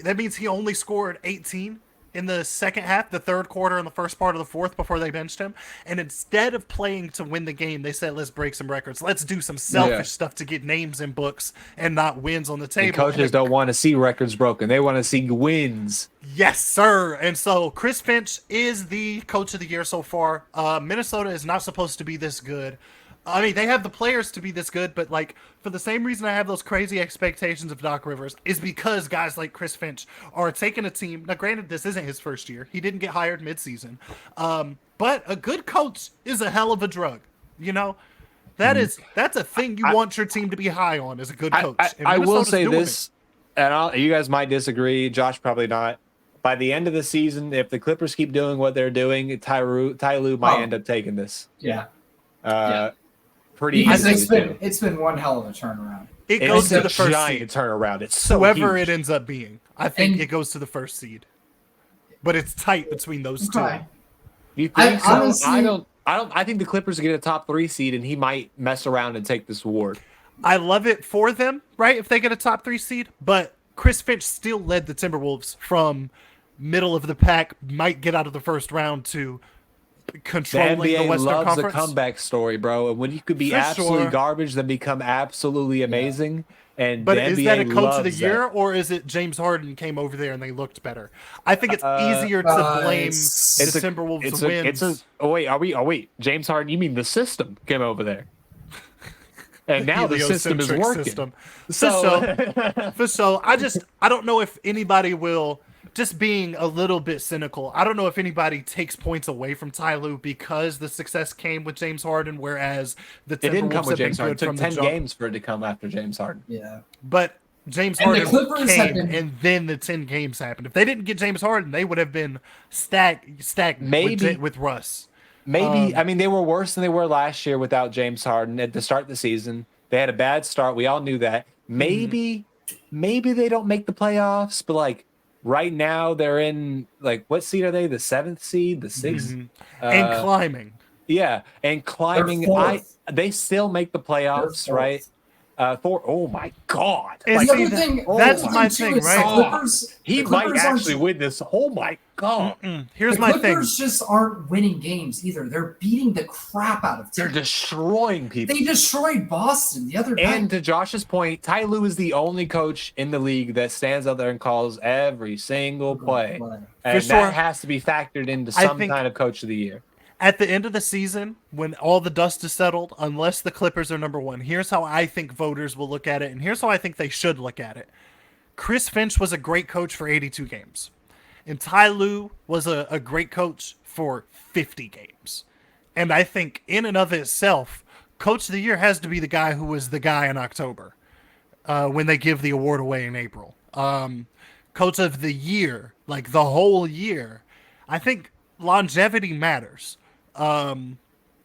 That means he only scored 18 in the second half, the third quarter, and the first part of the fourth before they benched him. And instead of playing to win the game, they said, let's break some records. Let's do some selfish stuff to get names in books and not wins on the table. And coaches don't want to see records broken. They want to see wins. Yes, sir. And so Chris Finch is the coach of the year so far. Minnesota is not supposed to be this good. I mean, they have the players to be this good, but like for the same reason I have those crazy expectations of Doc Rivers is because guys like Chris Finch are taking a team. Now, granted, this isn't his first year. He didn't get hired midseason. But a good coach is a hell of a drug. You know, that's a thing you want your team to be high on as a good coach. And I will Minnesota's say doing this, and you guys might disagree. Josh probably not. By the end of the season, if the Clippers keep doing what they're doing, Ty Lue might end up taking this. yeah. Pretty Because easily. it's been one hell of a turnaround. It goes It's to a the first giant seed. turnaround. It's so Whoever huge. it ends up being, I think And- it goes to the first seed. But it's tight between those Okay. You think I so? honestly- I think the Clippers get a top 3 seed, and he might mess around and take this award. two. I love it for them, right? If they get a top 3 seed, but Chris Finch still led the Timberwolves from middle of the pack, might get out of the first round to The controlling the NBA Western loves a Conference. comeback story, bro. And when you could be For absolutely sure. garbage, then become absolutely amazing. And But the is NBA that a coach of the loves year, that. or is it James Harden came over there and they looked better? I think it's easier to blame it's- the Timberwolves wins. Oh wait, James Harden. You mean the system came over there? and now the system is heliocentric working. So, for so, I don't know if anybody will. Just being a little bit cynical, I don't know if anybody takes points away from Ty Lue because the success came with James Harden, whereas the it didn't come Timberwolves with have been James Harden. good It from took the 10 jump. games for it to come after James Harden. Yeah. But James And the Harden Clippers have came, been- and then the 10 games happened. If they didn't get James Harden, they would have been stagnant Maybe. with Russ. Maybe I mean they were worse than they were last year without James Harden at the start of the season. They had a bad start. We all knew that. Maybe they don't make the playoffs, but like right now they're in like what seed are they? The 7th seed, the 6th, And climbing. yeah, and climbing. fourth. They still make the playoffs, They're right? Oh my god! And Like, see, the other thing, that's the other my too thing, is right? The Clippers, he the might Clippers aren't- actually win this. Oh my god! Here's the my thing. Clippers just aren't winning games either. They're beating the crap out of They're teams. destroying people. They destroyed Boston the other And night. to Josh's point, Ty Lue is the only coach in the league that stands out there and calls every single play. And For sure. that has to be factored into I some think- kind of coach of the year. At the end of the season, when all the dust is settled, unless the Clippers are number one, here's how I think voters will look at it, and here's how I think they should look at it. Chris Finch was a great coach for 82 games, and Ty Lue was a great coach for 50 games. And I think in and of itself, Coach of the Year has to be the guy who was the guy in October when they give the award away in April. Coach of the Year, like the whole year, I think longevity matters. And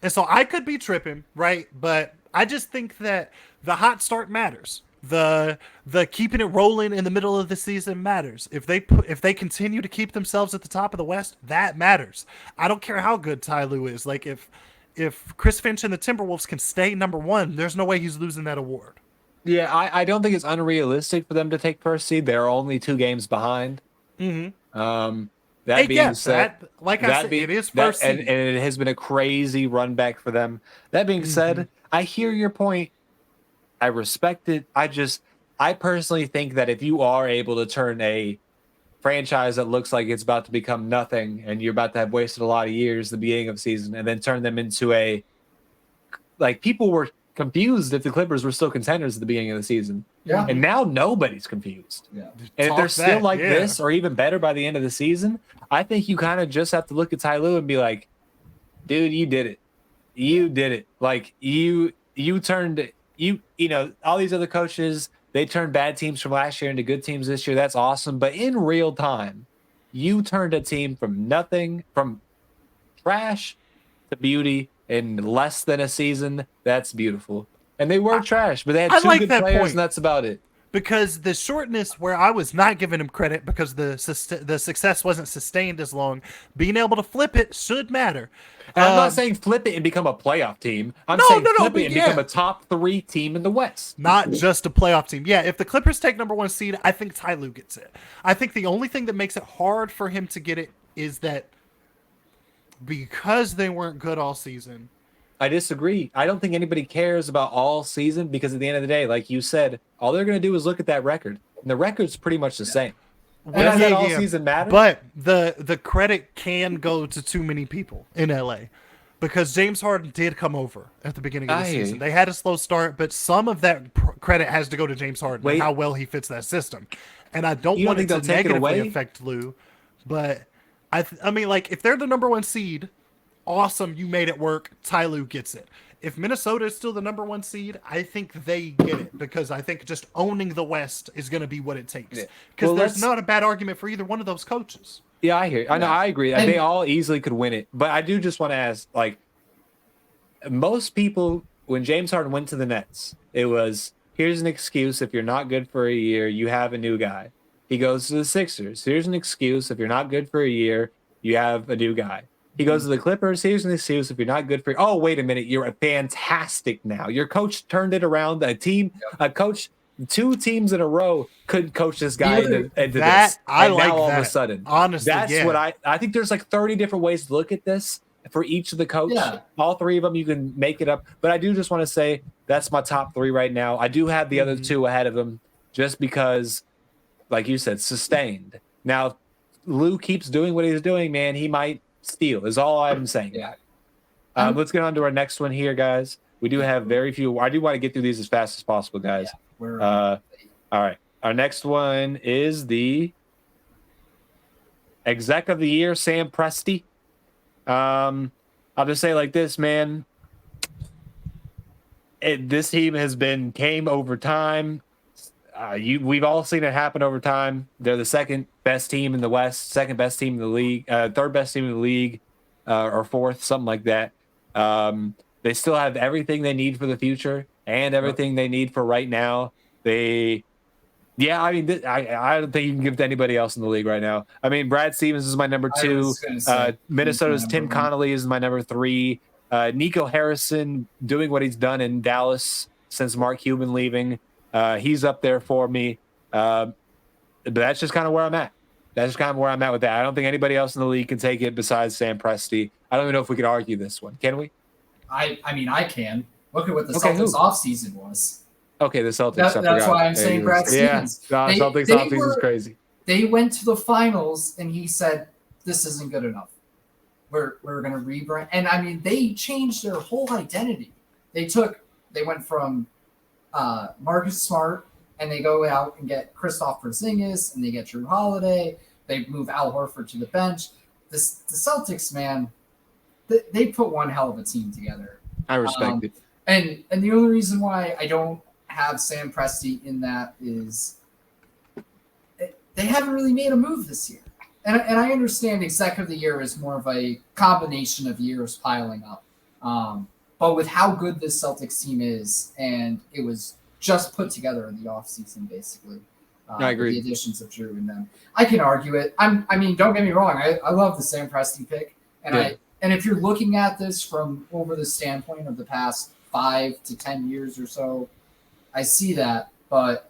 so I could be tripping, right? But I just think that the hot start matters. The keeping it rolling in the middle of the season matters. If they continue to keep themselves at the top of the West, that matters. I don't care how good Ty Lue is. Like if Chris Finch and the Timberwolves can stay number one, there's no way he's losing that award. Yeah, I don't think it's unrealistic for them to take first seed. They're only 2 games behind. That being said, it is first and seed. it has been a crazy run back for them. That being said, I hear your point. I respect it. I personally think that if you are able to turn a franchise that looks like it's about to become nothing and you're about to have wasted a lot of years at the beginning of the season and then turn them into people were confused if the Clippers were still contenders at the beginning of the season. Yeah. And now nobody's confused. Yeah. And if they're still like yeah. this or even better by the end of the season, I think you kind of just have to look at Ty Lue and be like, dude, you did it. You did it. Like you turned all these other coaches, they turned bad teams from last year into good teams this year. That's awesome. But in real time, you turned a team from nothing, from trash to beauty in less than a season. That's beautiful. And they were trash, but they had I 2 like good that players, point. and that's about it. Because the shortness where I was not giving him credit because the success wasn't sustained as long, being able to flip it should matter. And I'm not saying flip it and become a playoff team. I'm No, saying no, flip but it and yeah. become a top 3 team in the West. Not just a playoff team. Yeah, if the Clippers take number one seed, I think Ty Lue gets it. I think the only thing that makes it hard for him to get it is that because they weren't good all season. I disagree. I don't think anybody cares about all season because at the end of the day, like you said, all they're going to do is look at that record. And the record's pretty much the same. Does that all season matter? But the credit can go to too many people in LA because James Harden did come over at the beginning of the I hear season. you. They had a slow start, but some of that credit has to go to James Harden and how well he fits that system. And I don't You don't want it think to they'll take it negatively away? affect Lue, but I mean, like if they're the number one seed, awesome, you made it work. Ty Lue gets it. If Minnesota is still the number one seed, I think they get it because I think just owning the West is going to be what it takes. Yeah. Because Well, there's let's- not a bad argument for either one of those coaches. Yeah, I hear. I know. I agree. And- They all easily could win it, but I do just want to ask, like, most people when James Harden went to the Nets, it was here's an excuse if you're not good for a year, you have a new guy. He goes to the Sixers. Here's an excuse if you're not good for a year, you have a new guy. He goes to the Clippers. Here's an excuse if you're not good for. Oh, wait a minute, you're a fantastic now. Your coach turned it around. A coach. 2 teams in a row couldn't coach this guy into this. I And like now all that. of a sudden, Honestly, that's yeah. what I think. There's like 30 different ways to look at this for each of the coach. Yeah. All 3 of them, you can make it up. But I do just want to say that's my top 3 right now. I do have the other 2 ahead of them just because, like you said, sustained. Now, Lue keeps doing what he's doing, man. He might steal is all I'm saying. Yeah. Let's get on to our next one here, guys. We do have very few. I do want to get through these as fast as possible, guys. Yeah, we're All right. Our next one is the Exec of the Year, Sam Presti. I'll just say like this, man. This team came over time. We've all seen it happen over time. They're the second best team in the West, second best team in the league, third best team in the league, or fourth, something like that. They still have everything they need for the future and everything they need for right now. I don't think you can give it to anybody else in the league right now. I mean, Brad Stevens is my number 2. Minnesota's Tim Connolly is my number 3. Nico Harrison doing what he's done in Dallas since Mark Cuban leaving. He's up there for me. But that's just kind of where I'm at. That's just kind of where I'm at with that. I don't think anybody else in the league can take it besides Sam Presti. I don't even know if we could argue this one. Can we? I mean, I can. Look at what the Celtics offseason was. Okay, the Celtics. That's why I'm saying Brad Stevens. Yeah, Celtics offseason is crazy. They went to the finals, and he said, "This isn't good enough. We're going to rebrand." And I mean, they changed their whole identity. They went from Marcus Smart, and they go out and get Kristaps Porzingis, and they get Drew Holiday. They move Al Horford to the bench. The Celtics, man, they put one hell of a team together. I respect it. And the only reason why I don't have Sam Presti in that is they haven't really made a move this year. And I understand Exec of the Year is more of a combination of years piling up. But with how good this Celtics team is, and it was just put together in the offseason, basically. I agree. With the additions of Drew and them. I can argue it. I mean, don't get me wrong. I love the Sam Presti pick. And if you're looking at this from over the standpoint of the past 5 to 10 years or so, I see that. But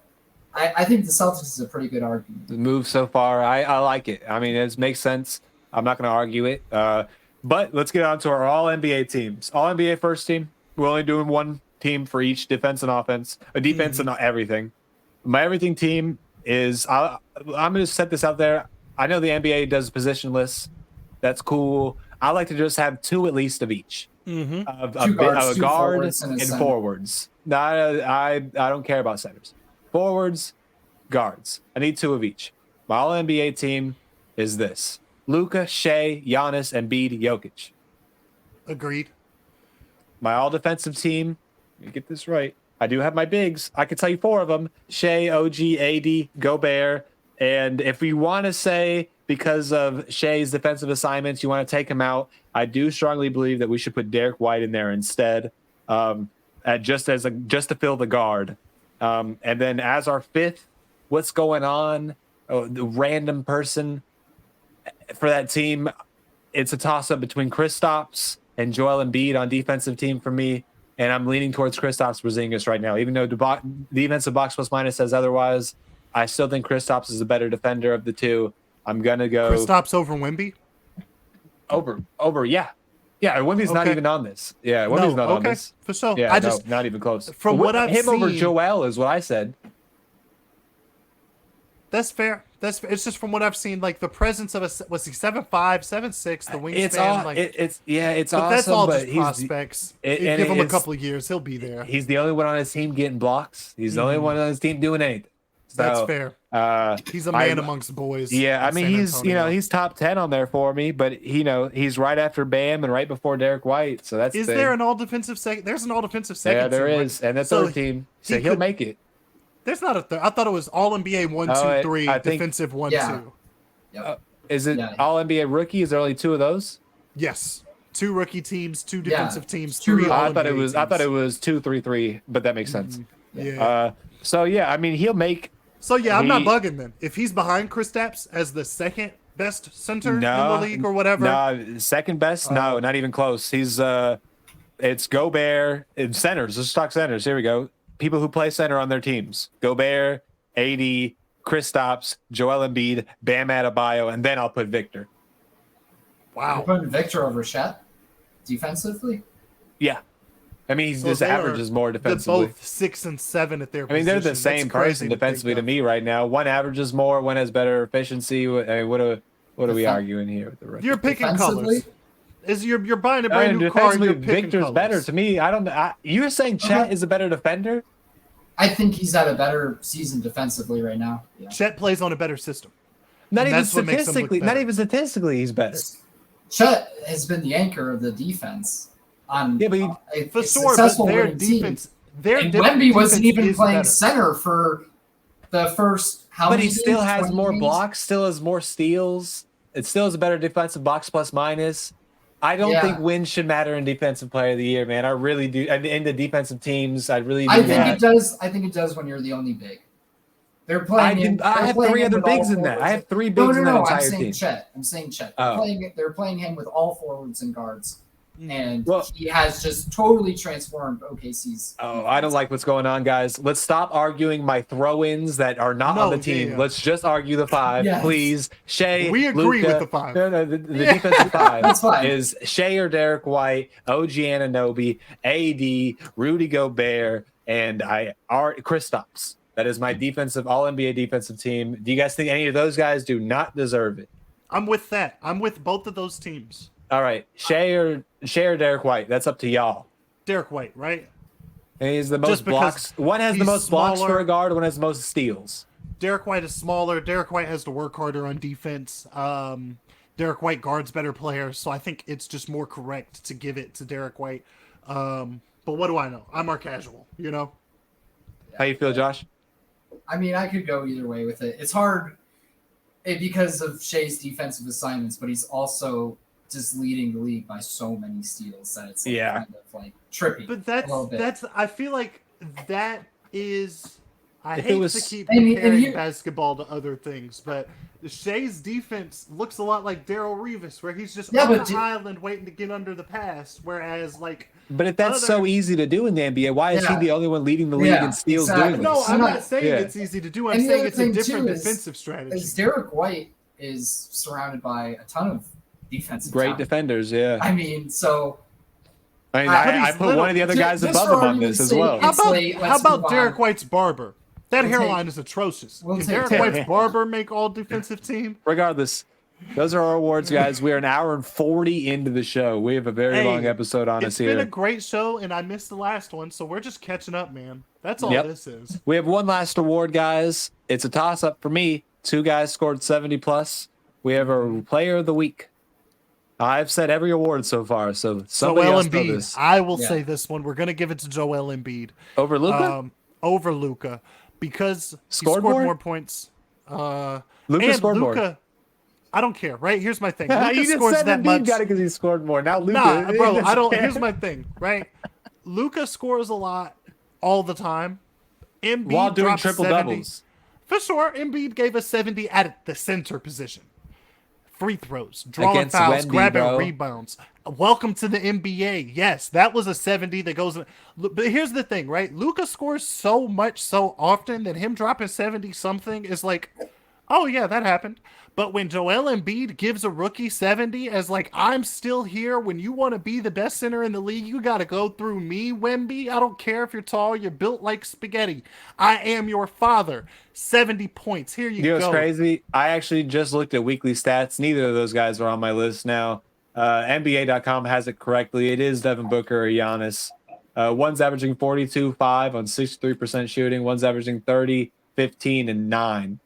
I think the Celtics is a pretty good argument. The move so far, I like it. I mean, it makes sense. I'm not going to argue it. But let's get on to our All-NBA teams. All-NBA first team. We're only doing one team for each defense and offense. A defense and everything. My everything team is, I'm going to set this out there. I know the NBA does position lists. That's cool. I like to just have 2 at least of each. Mm-hmm. A guard and forwards. No, I don't care about centers. Forwards, guards. I need 2 of each. My All-NBA team is this. Luka, Shea, Giannis, Embiid, Jokic. Agreed. My all-defensive team, let me get this right. I do have my bigs. I can tell you 4 of them. Shea, OG, AD, Gobert. And if we want to say because of Shea's defensive assignments, you want to take him out, I do strongly believe that we should put Derek White in there instead, just to fill the guard. And then as our 5th, what's going on? The random person for that team, it's a toss-up between Kristaps and Joel Embiid on defensive team for me, and I'm leaning towards Kristaps Porzingis right now. Even though the defensive box plus minus says otherwise, I still think Kristaps is a better defender of the 2. I'm gonna go Kristaps over Wemby. Over, yeah. Wemby's not even on this. Yeah, Wemby's not on this for sure. Yeah, not even close. From what I've seen, over Joel is what I said. That's fair. It's just from what I've seen, like the presence of was he 7'5", 7'6", the wingspan. It's but awesome. That's all but just prospects. Give him a couple of years, he'll be there. He's the only one on his team getting blocks. He's the only one on his team doing anything. So, that's fair. He's a man amongst boys. Yeah, I mean he's top 10 on there for me, but he's right after Bam and right before Derek White. So that's there an all defensive second? There's an all defensive second. Yeah, there is, and the third team. So he'll make it. There's not a third. I thought it was all NBA 1, 2, 3, defensive 1, 2. Yep. Is it all NBA rookie? Is there only 2 of those? Yes, 2 rookie teams, 2 defensive teams, 3. I thought it was 2, 3, 3, but that makes sense. Yeah. So yeah, I mean he'll make. So yeah, I'm not bugging then. If he's behind Kristaps as the second best center in the league or whatever. No, second best? No, not even close. He's it's Gobert and centers. Let's talk centers. Here we go. People who play center on their teams. Gobert, AD, Kristaps, Joel Embiid, Bam Adebayo, and then I'll put Victor. Wow. You're putting Victor over Chet defensively? Yeah. I mean, his average is more defensively. They're both 6 and 7 at their position. I mean, they're the same person defensively to me right now. One averages more, one has better efficiency. I mean, what are we arguing here with the rest? You're picking colors. Is you're buying a I brand mean, new car and defensively, you're picking Victor's colors. better to me. I don't know. You're saying Chet Okay. is a better defender? I think he's had a better season defensively right now. Yeah. Chet plays on a better system. Not And even that's what makes him look statistically. Not better. even statistically, he's better. Chet has been the anchor of the defense on Yeah, but For a sure, but successful their winning team. defense, their And defense Wemby wasn't even is playing better. center for the first how But many he still games? has 20 more games? blocks, still has more steals. It still has a better defensive box plus minus. I don't Yeah. think wins should matter in defensive player of the year, man. I really do. And in the defensive teams, I really do. I think not. it does. I think it does when you're the only big. They're playing. I have three other bigs in that. I have three bigs in that I'm entire saying team. Chet. I'm saying Chet. Oh. They're playing him with all forwards and guards, and Well- he has just totally transformed OKC's. Oh, I don't like what's going on, guys. Let's stop arguing my throw-ins that are not on the team. yeah. Let's just argue the five, Yes. please. Shea, We agree Luka. with the five. No, the defensive five That's fine. is Shea or Derek White, OG Anunoby, AD, Rudy Gobert, and Kristaps. That is my defensive All-NBA defensive team. Do you guys think any of those guys do not deserve it? I'm with that. I'm with both of those teams. All right, Shea or Derek White. That's up to y'all. Derek White, right? And he's the most Just because blocks. One has the he's most blocks for smaller. a guard. One has the most steals. Derek White is smaller. Derek White has to work harder on defense. Derek White guards better players, so I think it's just more correct to give it to Derek White. But what do I know? I'm our casual, you know? How you feel, Josh? I mean, I could go either way with it. It's hard because of Shea's defensive assignments, but he's also just leading the league by so many steals that it's Yeah. kind of like trippy. But a little bit. that's I feel like that is I If it hate was- to keep and comparing here- basketball to other things, but Shea's defense looks a lot like Daryl Reeves, where he's just Yeah, on but the island waiting to get under the pass, whereas like But if that's so Other- easy to do in the NBA, why is he Yeah. the only one leading the league Yeah, in steals exactly. doing no, this? I'm not- not saying yeah. it's easy to do. I'm And the saying other it's a thing, different too, is- defensive strategy. Is Derek White is surrounded by a ton of defensive Great talent. defenders, yeah. I mean, so I mean, but I he's put little. one of the other guys Just above for him on argument's this as sake, well. How it's about late. how Let's about move Derek on. White's barber? That We'll hairline take- is atrocious. we'll Can take Derek that. White's barber make all defensive team? Regardless, those are our awards, guys. We are an hour and 40 into the show. We have a very Hey, long episode on It's us been a here. great show, and I missed the last one, so we're just catching up, man. That's all Yep. this is. We have one last award, guys. It's a toss-up for me. Two guys scored 70 plus. We have a player of the week. I've said every award so far, so somebody Joel else know Embiid. this. I will Yeah. say this one. We're gonna give it to Joel Embiid Over Luka? over Luka because he Scored scored more? more points. Luka And scored more. Luka, I don't care. Right? Here's my thing. you Luka just scores said that Embiid much. got it because he scored more. Now Luka. Nah, bro. I don't. care. Here's my thing. Right? Luka scores a lot all the time. Embiid While doing drops triple 70. doubles. For sure, Embiid gave us 70 at the center position. Free throws, drawing Against fouls, Wemby, grabbing bro. rebounds. Welcome to the NBA. Yes, that was a 70 that goes. But here's the thing, right? Luka scores so much so often that him dropping 70 something is like, oh yeah, that happened. But when Joel Embiid gives a rookie 70 as like, I'm still here, when you want to be the best center in the league, you got to go through me, Wemby. I don't care if you're tall, you're built like spaghetti. I am your father. 70 points. Here you You know what's go. crazy? I actually just looked at weekly stats. Neither of those guys are on my list now. NBA.com has it correctly. It is Devin Booker or Giannis. One's averaging 42.5 on 63% shooting. One's averaging 30, 15, and 9.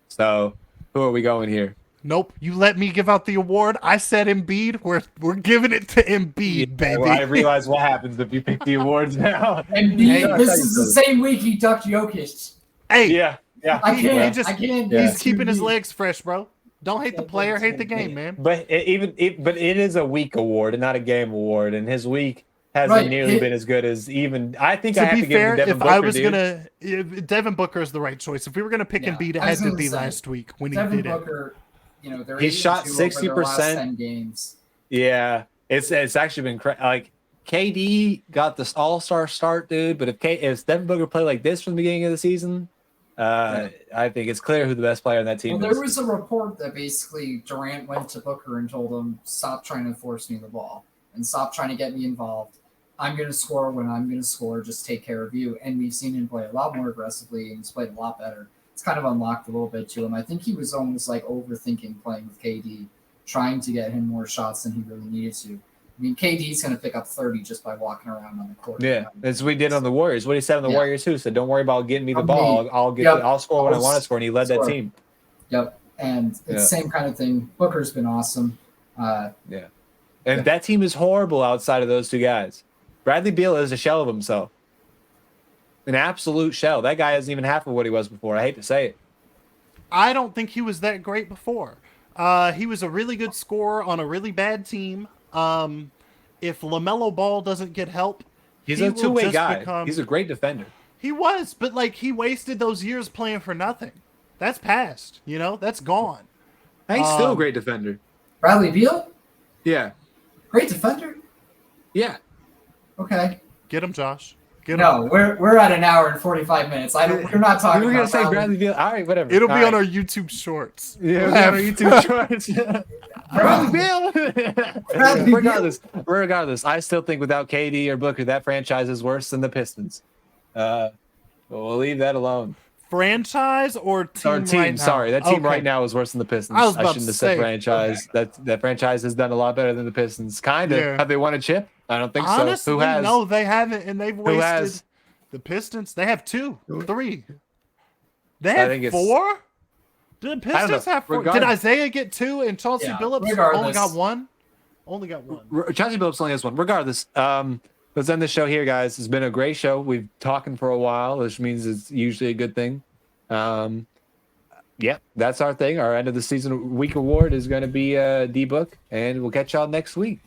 So who are we going here? Nope. You let me give out the award. I said Embiid. We're giving it to Embiid, baby. Well, I realize what happens if you pick the awards now. And Hey, this is the same week he ducked Jokic. Hey, Yeah. I He can't. just- I can't. Yeah. he's keeping his legs fresh, bro. Don't hate the player, hate the game, man. But it is a week award and not a game award, and his week hasn't Right. nearly been as good as even. I think I To have be to give it fair, to Devin if Booker, I was dude. Devin Booker is the right choice. If we were gonna pick Yeah, Embiid, it I had was to gonna be say, last week when he Devin did it. Booker, they're He shot 8-2 over their last 60%. 10 games. Yeah, it's actually been like KD got this all-star start, dude. But if Devin Booker played like this from the beginning of the season, I think it's clear who the best player on that team Well, is. there was a report that basically Durant went to Booker and told him, "Stop trying to force me the ball and stop trying to get me involved. I'm going to score when I'm going to score. Just take care of you." And we've seen him play a lot more aggressively, and he's played a lot better. It's kind of unlocked a little bit to him. I think he was almost like overthinking playing with KD, trying to get him more shots than he really needed to. I mean, KD's going to pick up 30 just by walking around on the court. Yeah, that's what we did on the Warriors. What he said on the Yeah. Warriors too. Said, "Don't worry about getting me the I'm ball. me. I'll get. Yep. I'll score when I I'll want to score." And he led that score. team. Yep, and it's Yeah. the same kind of thing. Booker's been awesome. And Yeah. that team is horrible outside of those two guys. Bradley Beal is a shell of himself. An absolute shell. That guy isn't even half of what he was before. I hate to say it. I don't think he was that great before. He was a really good scorer on a really bad team. If LaMelo Ball doesn't get help, He's he a will two-way just guy. become- He's a great defender. He was, but like he wasted those years playing for nothing. That's past, you know, that's gone. He's still a great defender. Bradley Beal, Yeah. great defender. Yeah. Okay. Get him, Josh. Get him. No, we're at an hour and 45 minutes. We're not talking. We were gonna about say Bradley Beal. All right, whatever. It'll be All on right. our YouTube shorts. Yeah, We'll we'll have- have YouTube shorts. Bradley Beal. Bradley regardless, I still think without KD or Booker, that franchise is worse than the Pistons. But we'll leave that alone. Franchise or team? Or team, right now? sorry, that team Okay. right now is worse than the Pistons. I was about shouldn't to have said say. franchise. That franchise has done a lot better than the Pistons. Kind of. Yeah. Have they won a chip? I don't think Honestly, so. Who has? no, they haven't, and they've wasted. has? The Pistons, they have 2, 3. They I have think it's- 4. Did the know. Pistons have 4? Did Regardless- Isaiah get 2 and Chauncey Yeah, Billups only regardless. got 1? Only got 1. Chauncey Billups only has one. Regardless, let's end the show here, guys. It's been a great show. We've talking for a while, which means it's usually a good thing. Yeah, that's our thing. Our end of the season week award is going to be D-Book, and we'll catch y'all next week.